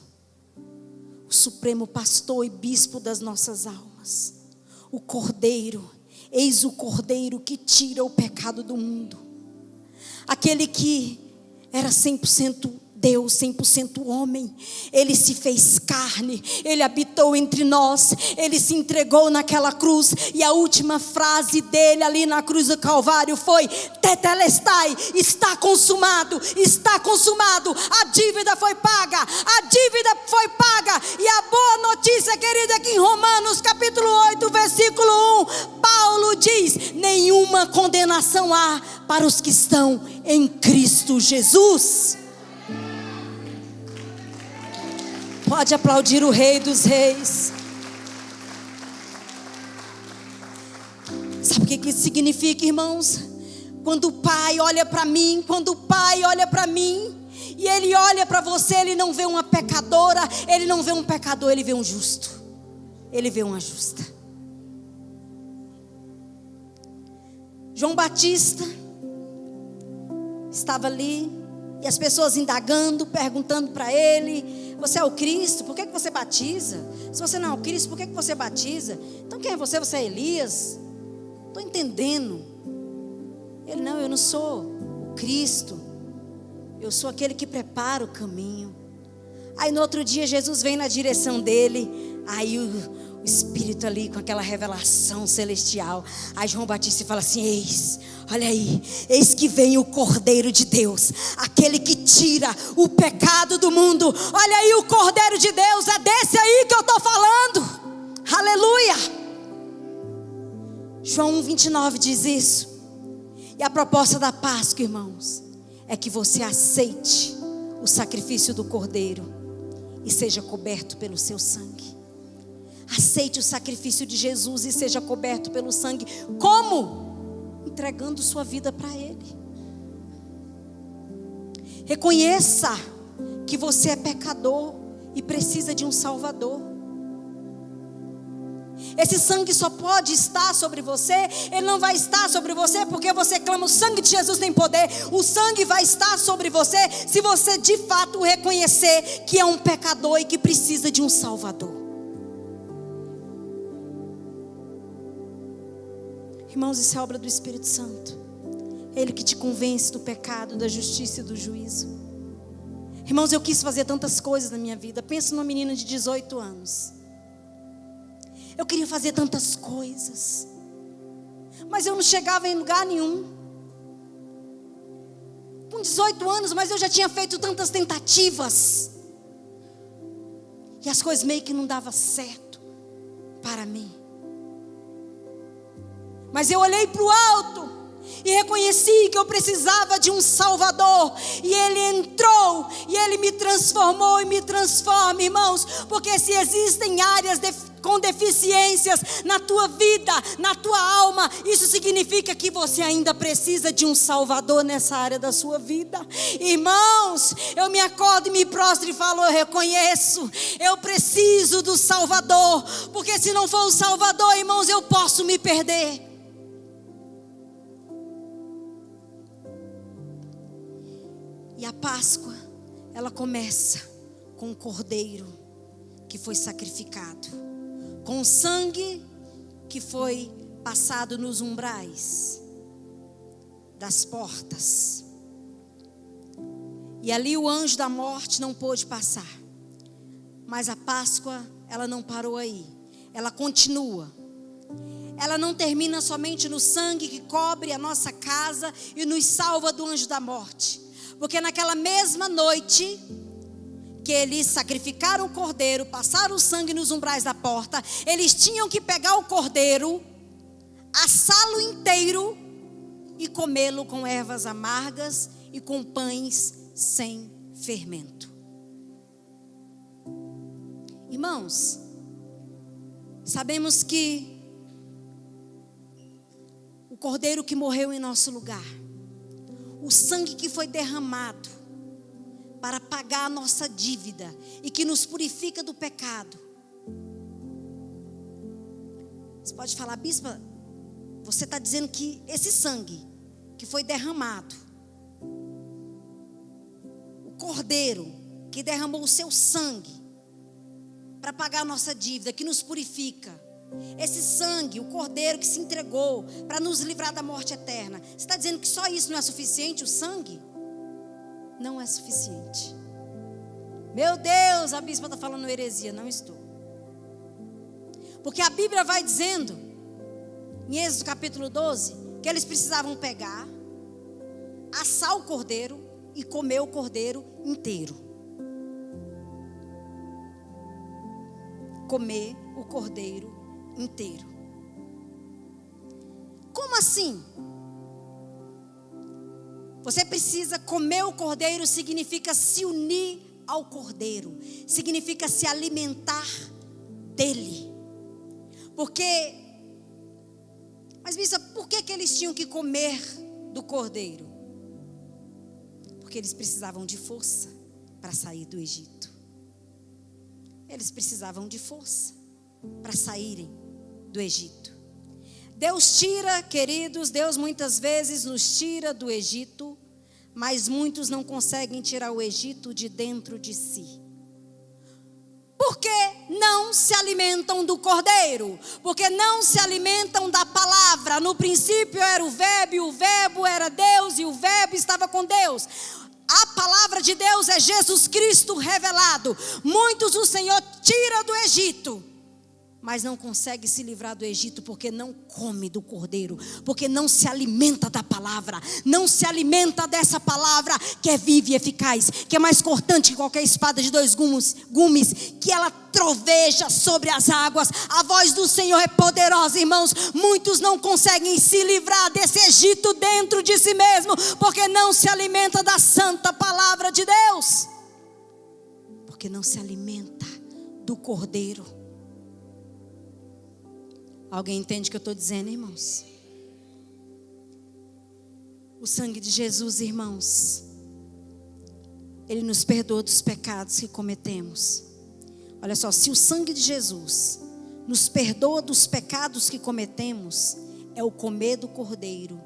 o supremo pastor e bispo das nossas almas, o Cordeiro, eis o Cordeiro que tira o pecado do mundo, aquele que era 100% Deus, 100% homem, ele se fez carne, ele habitou entre nós, ele se entregou naquela cruz, e a última frase dele ali na cruz do Calvário foi: tetelestai, está consumado, a dívida foi paga, e a boa notícia, querida, é que em Romanos capítulo 8, versículo 1, Paulo diz: nenhuma condenação há para os que estão em Cristo Jesus. Pode aplaudir o Rei dos Reis. Sabe o que isso significa, irmãos? Quando o Pai olha para mim, e Ele olha para você, Ele não vê uma pecadora, Ele não vê um pecador, Ele vê um justo, Ele vê uma justa. João Batista estava ali, e as pessoas indagando, perguntando para ele: você é o Cristo? Por que você batiza? Se você não é o Cristo, por que você batiza? Então quem é você? Você é Elias? Estou entendendo. Ele: não, eu não sou o Cristo, eu sou aquele que prepara o caminho. Aí no outro dia Jesus vem na direção dele, aí o Espírito ali com aquela revelação celestial. Aí João Batista fala assim: eis, olha aí, eis que vem o Cordeiro de Deus, aquele que tira o pecado do mundo. Olha aí o Cordeiro de Deus, é desse aí que eu estou falando. Aleluia. João 1:29 diz isso. E a proposta da Páscoa, irmãos, é que você aceite o sacrifício do Cordeiro e seja coberto pelo seu sangue. Aceite o sacrifício de Jesus e seja coberto pelo sangue. Como? Entregando sua vida para Ele. Reconheça que você é pecador e precisa de um Salvador. Esse sangue só pode estar sobre você. Ele não vai estar sobre você porque você clama: o sangue de Jesus tem poder. O sangue vai estar sobre você se você de fato reconhecer que é um pecador e que precisa de um Salvador. Irmãos, isso é obra do Espírito Santo. Ele que te convence do pecado, da justiça e do juízo. Irmãos, eu quis fazer tantas coisas na minha vida. Pensa numa menina de 18 anos. Eu queria fazer tantas coisas, mas eu não chegava em lugar nenhum. Com 18 anos, mas eu já tinha feito tantas tentativas, e as coisas meio que não davam certo para mim. Mas eu olhei para o alto e reconheci que eu precisava de um Salvador. E Ele entrou e Ele me transformou e me transforma, irmãos. Porque se existem áreas com deficiências na tua vida, na tua alma, isso significa que você ainda precisa de um Salvador nessa área da sua vida. Irmãos, eu me acordo e me prostro e falo: eu reconheço, eu preciso do Salvador. Porque se não for o Salvador, irmãos, eu posso me perder. E a Páscoa, ela começa com o Cordeiro que foi sacrificado, com o sangue que foi passado nos umbrais das portas. E ali o anjo da morte não pôde passar. Mas a Páscoa, ela não parou aí. Ela continua. Ela não termina somente no sangue que cobre a nossa casa e nos salva do anjo da morte. Porque naquela mesma noite que eles sacrificaram o cordeiro, passaram o sangue nos umbrais da porta, eles tinham que pegar o cordeiro, assá-lo inteiro e comê-lo com ervas amargas e com pães sem fermento. Irmãos, sabemos que o cordeiro que morreu em nosso lugar, o sangue que foi derramado para pagar a nossa dívida e que nos purifica do pecado. Você pode falar: bispa, você está dizendo que esse sangue que foi derramado, o cordeiro que derramou o seu sangue para pagar a nossa dívida, que nos purifica, esse sangue, o cordeiro que se entregou para nos livrar da morte eterna, você está dizendo que só isso não é suficiente? O sangue não é suficiente. Meu Deus, a bispa está falando heresia. Não estou. Porque a Bíblia vai dizendo em Êxodo capítulo 12 que eles precisavam pegar, assar o cordeiro e comer o cordeiro inteiro. Comer o cordeiro inteiro. Como assim? Você precisa comer o cordeiro, significa se unir ao cordeiro, significa se alimentar dele. Porque, mas bispa, por que eles tinham que comer do cordeiro? Porque eles precisavam de força para sair do Egito. Eles precisavam de força para saírem do Egito. Deus tira, queridos, Deus muitas vezes nos tira do Egito, mas muitos não conseguem tirar o Egito de dentro de si. Porque não se alimentam do Cordeiro, porque não se alimentam da palavra. No princípio era o Verbo, e o Verbo era Deus, e o Verbo estava com Deus. A palavra de Deus é Jesus Cristo revelado. Muitos o Senhor tira do Egito, mas não consegue se livrar do Egito porque não come do Cordeiro, porque não se alimenta da palavra, não se alimenta dessa palavra que é viva e eficaz, que é mais cortante que qualquer espada de dois gumes, que ela troveja sobre as águas. A voz do Senhor é poderosa, irmãos. Muitos não conseguem se livrar desse Egito dentro de si mesmo, porque não se alimenta da santa palavra de Deus, porque não se alimenta do Cordeiro. Alguém entende o que eu estou dizendo, irmãos? O sangue de Jesus, irmãos, ele nos perdoa dos pecados que cometemos. Olha só, se o sangue de Jesus nos perdoa dos pecados que cometemos, é o comer do Cordeiro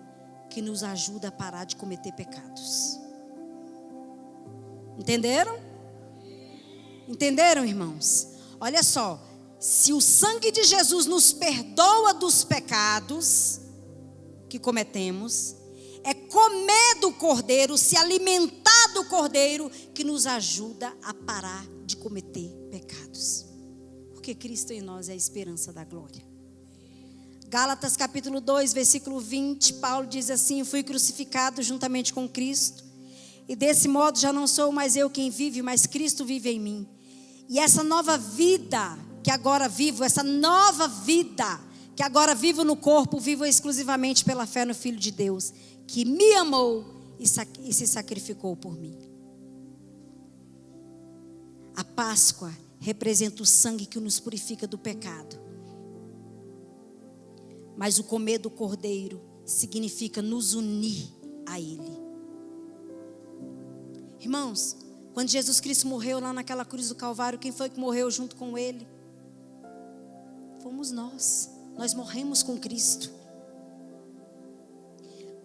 que nos ajuda a parar de cometer pecados. Entenderam? Entenderam, irmãos? Olha só. Se o sangue de Jesus nos perdoa dos pecados que cometemos, é comer do Cordeiro, se alimentar do Cordeiro, que nos ajuda a parar de cometer pecados. Porque Cristo em nós é a esperança da glória. Gálatas capítulo 2, versículo 20, Paulo diz assim: fui crucificado juntamente com Cristo, e desse modo já não sou mais eu quem vive, mas Cristo vive em mim. E essa nova vida que agora vivo, essa nova vida que agora vivo no corpo, vivo exclusivamente pela fé no Filho de Deus, que me amou e se sacrificou por mim. A Páscoa representa o sangue que nos purifica do pecado. Mas o comer do Cordeiro significa nos unir a Ele. Irmãos, quando Jesus Cristo morreu lá naquela cruz do Calvário, quem foi que morreu junto com Ele? Fomos nós. Nós morremos com Cristo.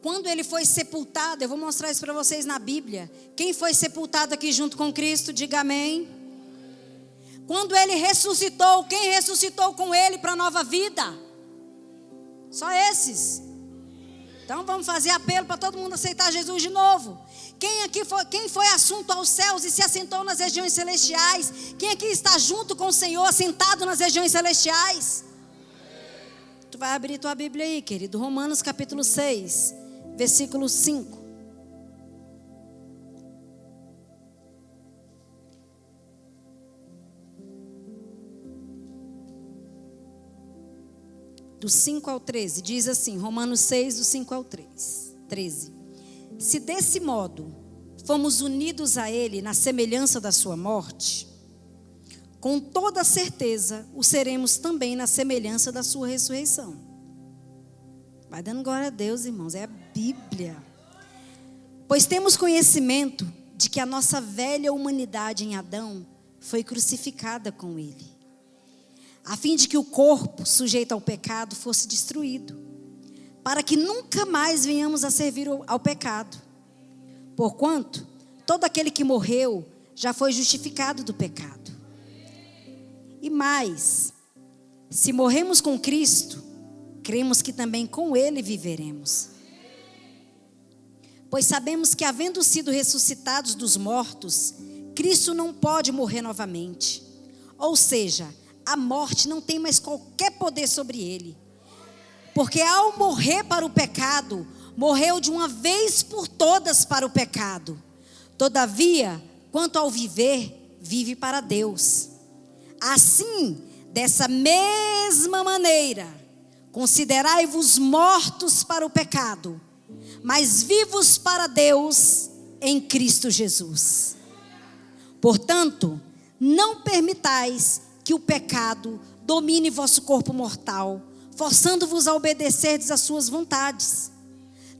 Quando Ele foi sepultado, eu vou mostrar isso para vocês na Bíblia. Quem foi sepultado aqui junto com Cristo? Diga amém. Quando Ele ressuscitou, quem ressuscitou com Ele para a nova vida? Só esses. Então vamos fazer apelo para todo mundo aceitar Jesus de novo. Quem foi assunto aos céus e se assentou nas regiões celestiais? Quem aqui está junto com o Senhor, assentado nas regiões celestiais? Tu vai abrir tua Bíblia aí, querido. Romanos capítulo 6, versículo 5. Do 5 ao 13, diz assim, Romanos 6, do 5 ao 13. Se desse modo fomos unidos a Ele na semelhança da sua morte, com toda certeza o seremos também na semelhança da sua ressurreição. Vai dando glória a Deus, irmãos, é a Bíblia. Pois temos conhecimento de que a nossa velha humanidade em Adão foi crucificada com Ele, a fim de que o corpo sujeito ao pecado fosse destruído, para que nunca mais venhamos a servir ao pecado. Porquanto, todo aquele que morreu já foi justificado do pecado. E mais, se morremos com Cristo, cremos que também com Ele viveremos. Pois sabemos que, havendo sido ressuscitados dos mortos, Cristo não pode morrer novamente. Ou seja, a morte não tem mais qualquer poder sobre Ele. Porque ao morrer para o pecado, morreu de uma vez por todas para o pecado. Todavia, quanto ao viver, vive para Deus. Assim, dessa mesma maneira, considerai-vos mortos para o pecado, mas vivos para Deus em Cristo Jesus. Portanto, não permitais que o pecado domine vosso corpo mortal, forçando-vos a obedecerdes às suas vontades.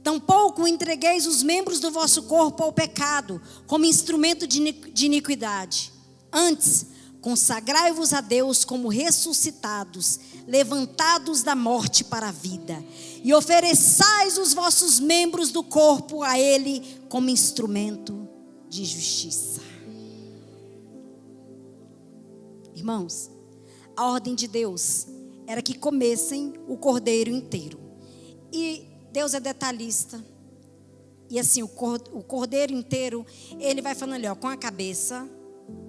Tampouco entregueis os membros do vosso corpo ao pecado, como instrumento de iniquidade. Antes, consagrai-vos a Deus como ressuscitados, levantados da morte para a vida, e ofereçais os vossos membros do corpo a Ele como instrumento de justiça. Irmãos, a ordem de Deus era que comessem o cordeiro inteiro. E Deus é detalhista. E assim, o cordeiro inteiro, Ele vai falando ali, ó, com a cabeça,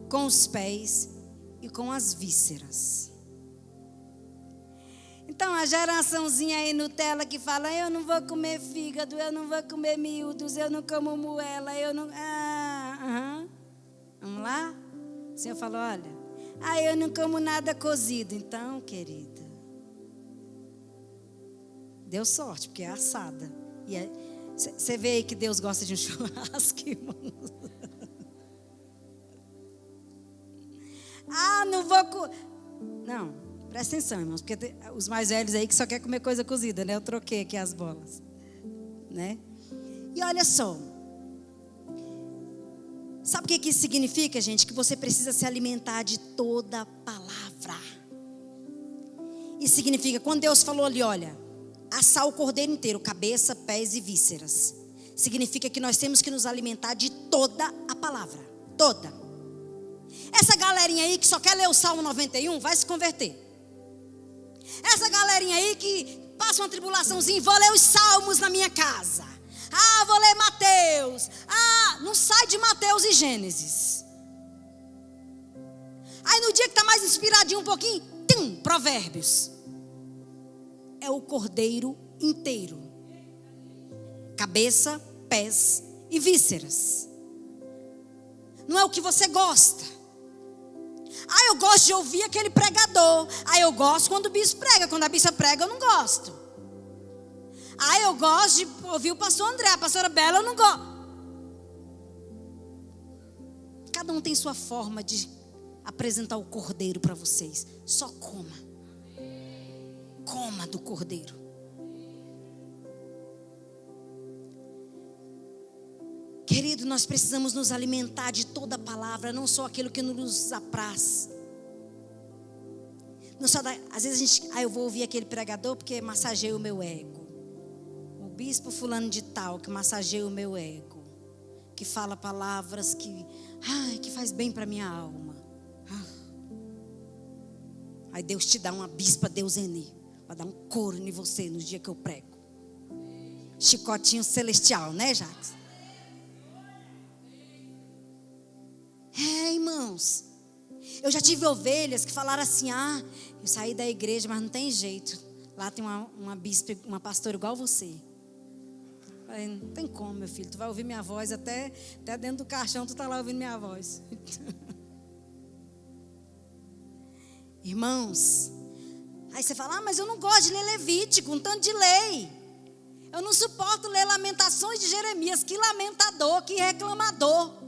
com os pés e com as vísceras. Então, a geraçãozinha aí Nutella que fala, eu não vou comer fígado, eu não vou comer miúdos, eu não como moela, eu não... Vamos lá? O Senhor falou, olha, eu não como nada cozido. Então, querida, deu sorte, porque é assada. E você vê aí que Deus gosta de um churrasco, irmãos. Não vou... Não, presta atenção, irmãos, porque os mais velhos aí que só querem comer coisa cozida, né? Eu troquei aqui as bolas, né? E olha só. Sabe o que isso significa, gente? Que você precisa se alimentar de toda a palavra. Isso significa, quando Deus falou ali, olha, assar o cordeiro inteiro, cabeça, pés e vísceras, significa que nós temos que nos alimentar de toda a palavra. Toda. Essa galerinha aí que só quer ler o Salmo 91 vai se converter. Essa galerinha aí que passa uma tribulaçãozinha, vou ler os salmos na minha casa. Vou ler Mateus. Não sai de Mateus e Gênesis. Aí no dia que está mais inspiradinho um pouquinho, Provérbios. É o cordeiro inteiro. Cabeça, pés e vísceras. Não é o que você gosta. Eu gosto de ouvir aquele pregador. Eu gosto quando o bispo prega. Quando a bispa prega, eu não gosto. Eu gosto de ouvir o pastor André. A pastora Bela, eu não gosto. Cada um tem sua forma de apresentar o cordeiro para vocês. Só coma. Coma do cordeiro. Querido, nós precisamos nos alimentar de toda a palavra, não só aquilo que nos apraz. Não só às vezes a gente, eu vou ouvir aquele pregador porque massageia o meu ego. O bispo fulano de tal que massageia o meu ego, que fala palavras que faz bem para minha alma. Aí Deus te dá uma bispa Deusenê, vai dar um couro em você no dia que eu prego. Chicotinho celestial, né, Jacques? Irmãos, eu já tive ovelhas que falaram assim, eu saí da igreja, mas não tem jeito. Lá tem uma bispa, uma pastora igual você. Falei, não tem como, meu filho, tu vai ouvir minha voz até dentro do caixão, tu está lá ouvindo minha voz. Irmãos, aí você fala, mas eu não gosto de ler Levítico, um tanto de lei. Eu não suporto ler Lamentações de Jeremias, que lamentador, que reclamador.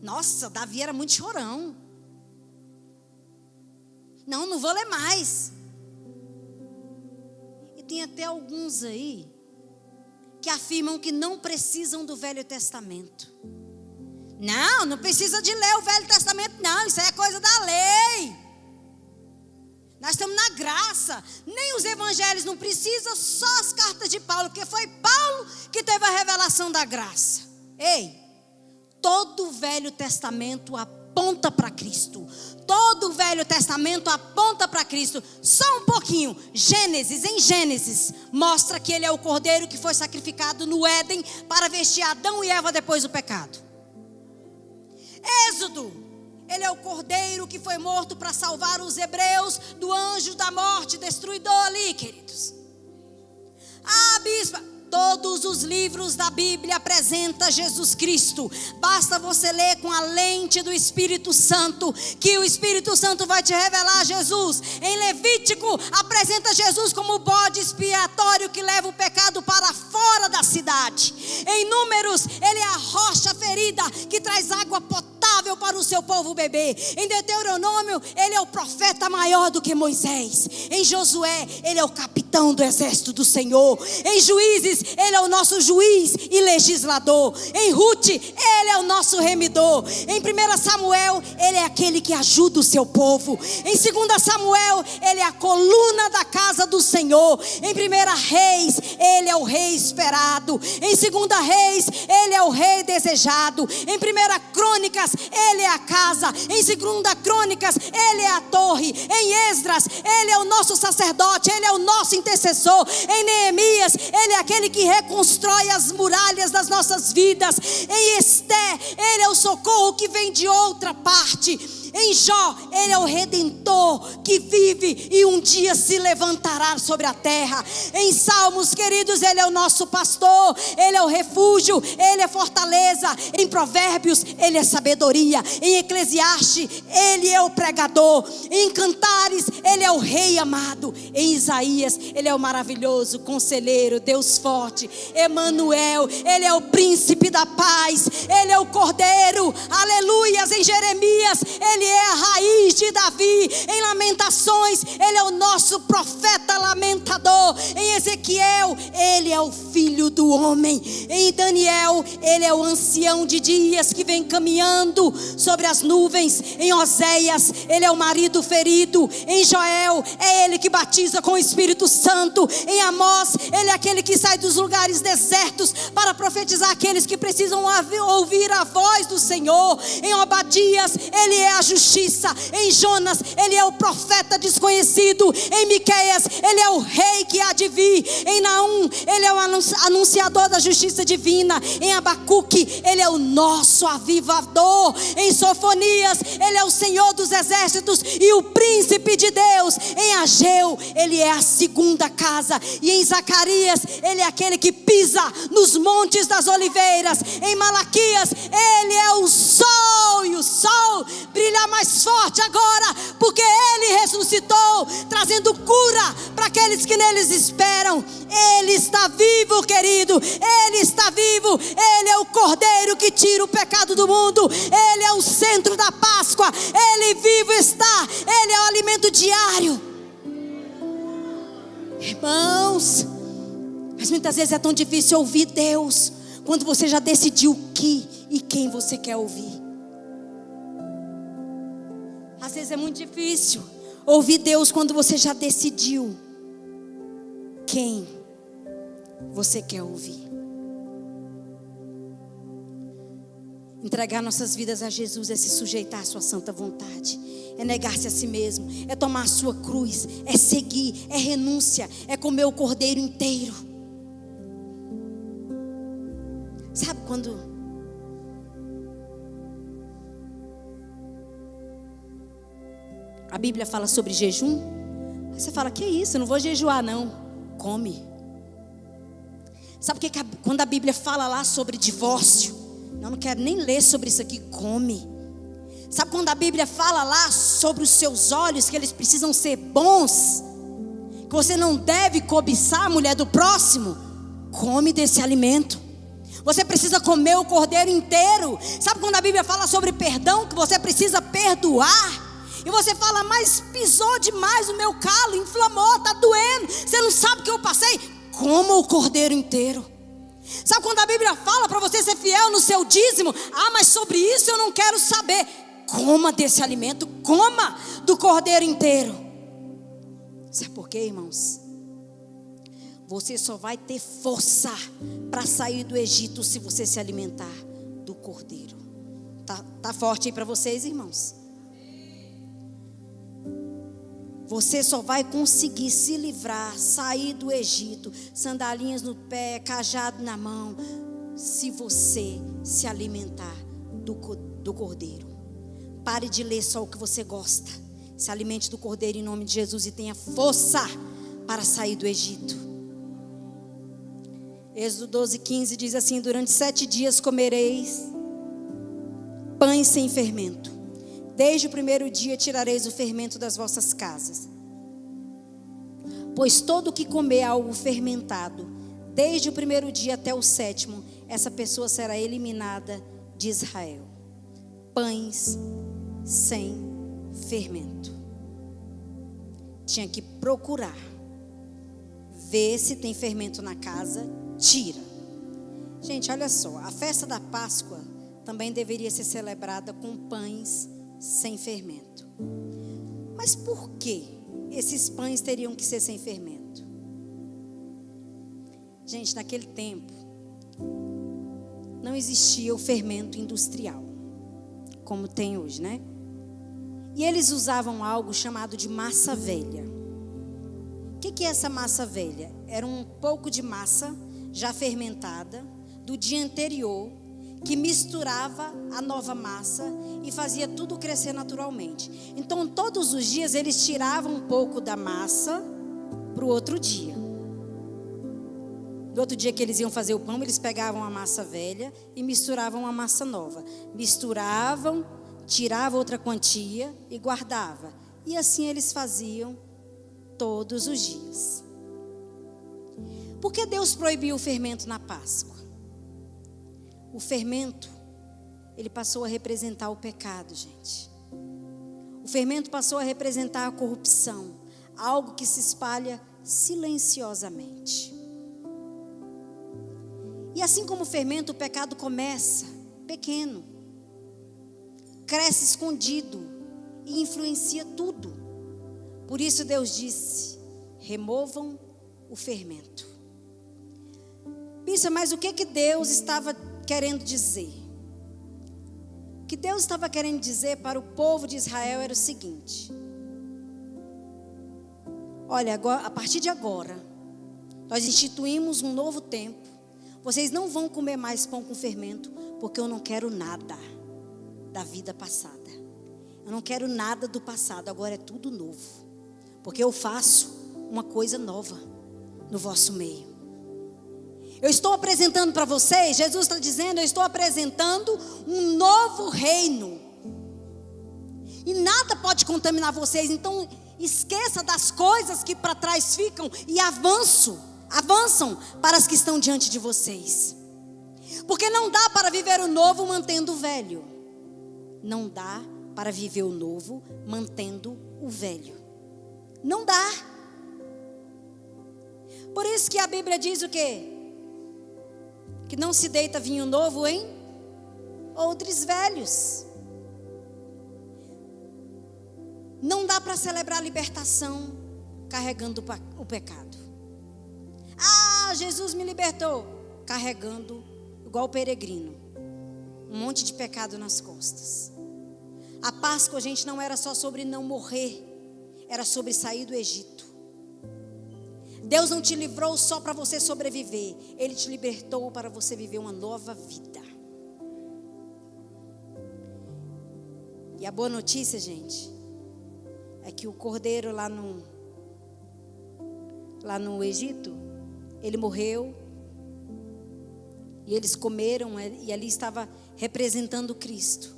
Nossa, Davi era muito chorão. Não vou ler mais. E tem até alguns aí que afirmam que não precisam do Velho Testamento. Não precisa de ler o Velho Testamento, não. Isso aí é coisa da lei. Nós estamos na graça. Nem os evangelhos não precisam, só as cartas de Paulo, porque foi Paulo que teve a revelação da graça. Todo o Velho Testamento aponta para Cristo. Todo o Velho Testamento aponta para Cristo. Só um pouquinho. Em Gênesis, mostra que Ele é o cordeiro que foi sacrificado no Éden para vestir Adão e Eva depois do pecado. Êxodo, Ele é o cordeiro que foi morto para salvar os hebreus do anjo da morte destruidor ali, queridos. Bispa, todos os livros da Bíblia apresentam Jesus Cristo. Basta você ler com a lente do Espírito Santo, que o Espírito Santo vai te revelar Jesus. Em Levítico, apresenta Jesus como o bode expiatório que leva o pecado para fora da cidade. Em Números, Ele é a rocha ferida que traz água potável para os seu povo beber. Em Deuteronômio, ele é o profeta maior do que Moisés. Em Josué, ele é o capitão do exército do Senhor. Em Juízes, ele é o nosso juiz e legislador. Em Ruth, ele é o nosso remidor. Em 1 Samuel, ele é aquele que ajuda o seu povo. Em 2 Samuel, ele é a coluna da casa do Senhor. Em 1 Reis, ele é o rei esperado. Em 2 Reis, ele é o rei desejado. Em 1 Crônicas, ele é a casa. Em 2 Crônicas, ele é a torre. Em Esdras, ele é o nosso sacerdote, ele é o nosso intercessor. Em Neemias, ele é aquele que reconstrói as muralhas das nossas vidas. Em Esté, ele é o socorro que vem de outra parte. Em Jó, ele é o redentor que vive e um dia se levantará sobre a terra. Em Salmos, queridos, ele é o nosso pastor, ele é o refúgio, ele é fortaleza. Em Provérbios, ele é sabedoria. Em Eclesiastes, ele é o pregador. Em Cantares, ele é o rei amado. Em Isaías, ele é o maravilhoso conselheiro, Deus forte, Emanuel, ele é o príncipe da paz, ele é o cordeiro, aleluias. Em Jeremias, ele é a raiz de Davi. Em Lamentações, ele é o nosso profeta lamentador. Em Ezequiel, ele é o filho do homem. Em Daniel, ele é o ancião de dias que vem caminhando sobre as nuvens. Em Oséias, ele é o marido ferido. Em Joel, é ele que batiza com o Espírito Santo. Em Amós, ele é aquele que sai dos lugares desertos para profetizar aqueles que precisam ouvir a voz do Senhor. Em Obadias, ele é a justiça. Em Jonas, ele é o profeta desconhecido. Em Miqueias, ele é o rei que há de vir. Em Naum, ele é o anunciador da justiça divina. Em Abacuque, ele é o nosso avivador. Em Sofonias, ele é o Senhor dos exércitos e o príncipe de Deus. Em Ageu, ele é a segunda casa. E em Zacarias, ele é aquele que pisa nos montes das oliveiras. Em Malaquias, ele é o sol, e o sol brilha mais forte agora, porque ele ressuscitou, trazendo cura para aqueles que neles esperam. Ele está vivo, querido, ele está vivo. Ele é o cordeiro que tira o pecado do mundo. Ele é o centro da Páscoa. Ele vivo está, ele é o alimento diário. Irmãos, mas muitas vezes é tão difícil ouvir Deus quando você já decidiu o que e quem você quer ouvir. Às vezes é muito difícil ouvir Deus quando você já decidiu quem você quer ouvir. Entregar nossas vidas a Jesus é se sujeitar à sua santa vontade, é negar-se a si mesmo, é tomar a sua cruz, é seguir, é renúncia, é comer o cordeiro inteiro. Sabe quando a Bíblia fala sobre jejum? Aí você fala, que isso, eu não vou jejuar não. Come. Sabe o que quando a Bíblia fala lá sobre divórcio? Não quero nem ler sobre isso aqui. Come. Sabe quando a Bíblia fala lá sobre os seus olhos, que eles precisam ser bons, que você não deve cobiçar a mulher do próximo? Come desse alimento. Você precisa comer o cordeiro inteiro. Sabe quando a Bíblia fala sobre perdão, que você precisa perdoar? E você fala, mas pisou demais o meu calo, inflamou, está doendo, você não sabe o que eu passei? Coma o cordeiro inteiro. Sabe quando a Bíblia fala para você ser fiel no seu dízimo? Ah, mas sobre isso eu não quero saber. Coma desse alimento, coma do cordeiro inteiro. Sabe por quê, irmãos? Você só vai ter força para sair do Egito se você se alimentar do cordeiro. Tá forte aí para vocês, irmãos? Você só vai conseguir se livrar, sair do Egito, sandalinhas no pé, cajado na mão, se você se alimentar do cordeiro. Pare de ler só o que você gosta. Se alimente do cordeiro em nome de Jesus e tenha força para sair do Egito. Êxodo 12:15 diz assim: durante 7 dias comereis pães sem fermento. Desde o primeiro dia tirareis o fermento das vossas casas. Pois todo o que comer algo fermentado, desde o primeiro dia até o 7º, essa pessoa será eliminada de Israel. pães sem fermento. Tinha que procurar, ver se tem fermento na casa, tira. Gente, olha só, a festa da Páscoa também deveria ser celebrada com pães sem fermento. Mas por que esses pães teriam que ser sem fermento? Gente, naquele tempo não existia o fermento industrial como tem hoje, né? E eles usavam algo chamado de massa velha. O que é essa massa velha? Era um pouco de massa já fermentada do dia anterior, que misturava a nova massa e fazia tudo crescer naturalmente. Então, todos os dias eles tiravam um pouco da massa para o outro dia. No outro dia que eles iam fazer o pão, eles pegavam a massa velha e misturavam a massa nova. Misturavam, tiravam outra quantia e guardavam. E assim eles faziam todos os dias. Por que Deus proibiu o fermento na Páscoa? O fermento, ele passou a representar o pecado, gente. O fermento passou a representar a corrupção, algo que se espalha silenciosamente. E assim como o fermento, o pecado começa pequeno, cresce escondido e influencia tudo. Por isso Deus disse: removam o fermento. Pensa, mas o que Deus estava querendo dizer? O que Deus estava querendo dizer para o povo de Israel era o seguinte: olha, agora, a partir de agora, nós instituímos um novo tempo. Vocês não vão comer mais pão com fermento, porque eu não quero nada da vida passada. Eu não quero nada do passado, agora é tudo novo. Porque eu faço uma coisa nova no vosso meio. Eu estou apresentando para vocês, Jesus está dizendo, eu estou apresentando um novo reino. E nada pode contaminar vocês, então esqueça das coisas que para trás ficam e avançam para as que estão diante de vocês. Porque não dá para viver o novo mantendo o velho. Não dá para viver o novo mantendo o velho. Não dá. Por isso que a Bíblia diz o quê? Que não se deita vinho novo em odres velhos. Não dá para celebrar a libertação carregando o pecado. Ah, Jesus me libertou, carregando igual peregrino, um monte de pecado nas costas. A Páscoa, gente, não era só sobre não morrer, era sobre sair do Egito. Deus não te livrou só para você sobreviver, Ele te libertou para você viver uma nova vida. E a boa notícia, gente, é que o cordeiro lá no Egito, ele morreu, e eles comeram, e ali estava representando Cristo.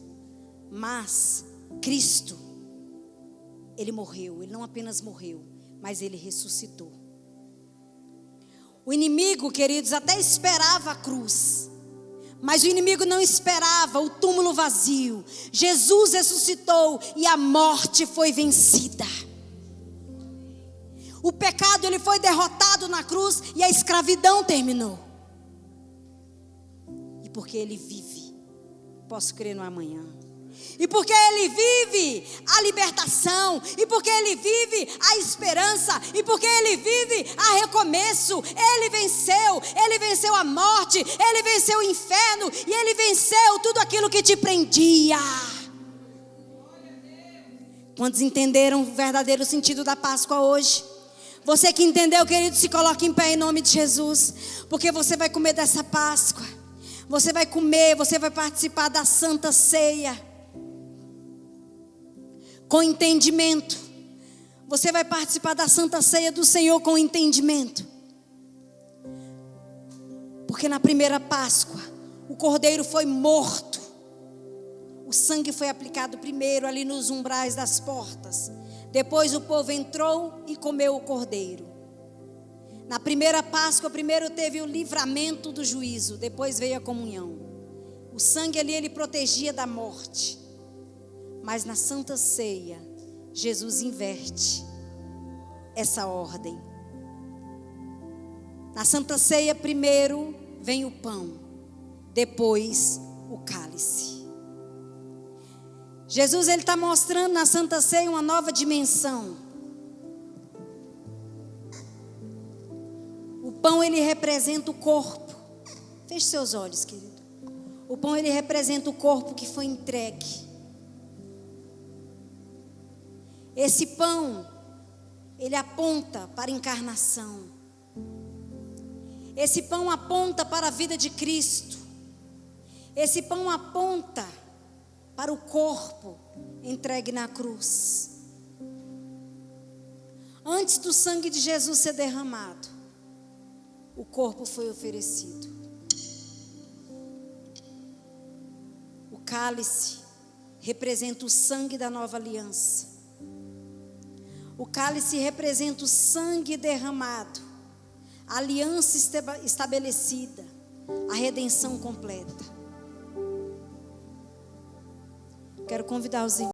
Mas Cristo, Ele morreu, Ele não apenas morreu, mas Ele ressuscitou. O inimigo, queridos, até esperava a cruz, mas o inimigo não esperava o túmulo vazio. Jesus ressuscitou e a morte foi vencida. O pecado, ele foi derrotado na cruz e a escravidão terminou. E porque Ele vive, posso crer no amanhã. E porque Ele vive a libertação, e porque Ele vive a esperança, e porque Ele vive a recomeço. Ele venceu a morte, Ele venceu o inferno, e Ele venceu tudo aquilo que te prendia. Quantos entenderam o verdadeiro sentido da Páscoa hoje? Você que entendeu, querido, se coloque em pé em nome de Jesus, porque você vai comer dessa Páscoa. Você vai comer, você vai participar da Santa Ceia com entendimento. Você vai participar da Santa Ceia do Senhor com entendimento. Porque na primeira Páscoa, o cordeiro foi morto. O sangue foi aplicado primeiro ali nos umbrais das portas. Depois o povo entrou e comeu o cordeiro. Na primeira Páscoa, primeiro teve o livramento do juízo, depois veio a comunhão. O sangue ali, ele protegia da morte. Mas na Santa Ceia, Jesus inverte essa ordem. Na Santa Ceia, primeiro vem o pão, depois o cálice. Jesus, ele está mostrando na Santa Ceia uma nova dimensão. O pão, ele representa o corpo. Feche seus olhos, querido. O pão, ele representa o corpo que foi entregue. Esse pão, ele aponta para a encarnação. Esse pão aponta para a vida de Cristo. Esse pão aponta para o corpo entregue na cruz. Antes do sangue de Jesus ser derramado, o corpo foi oferecido. O cálice representa o sangue da nova aliança. O cálice representa o sangue derramado, a aliança estabelecida, a redenção completa. Quero convidar os irmãos.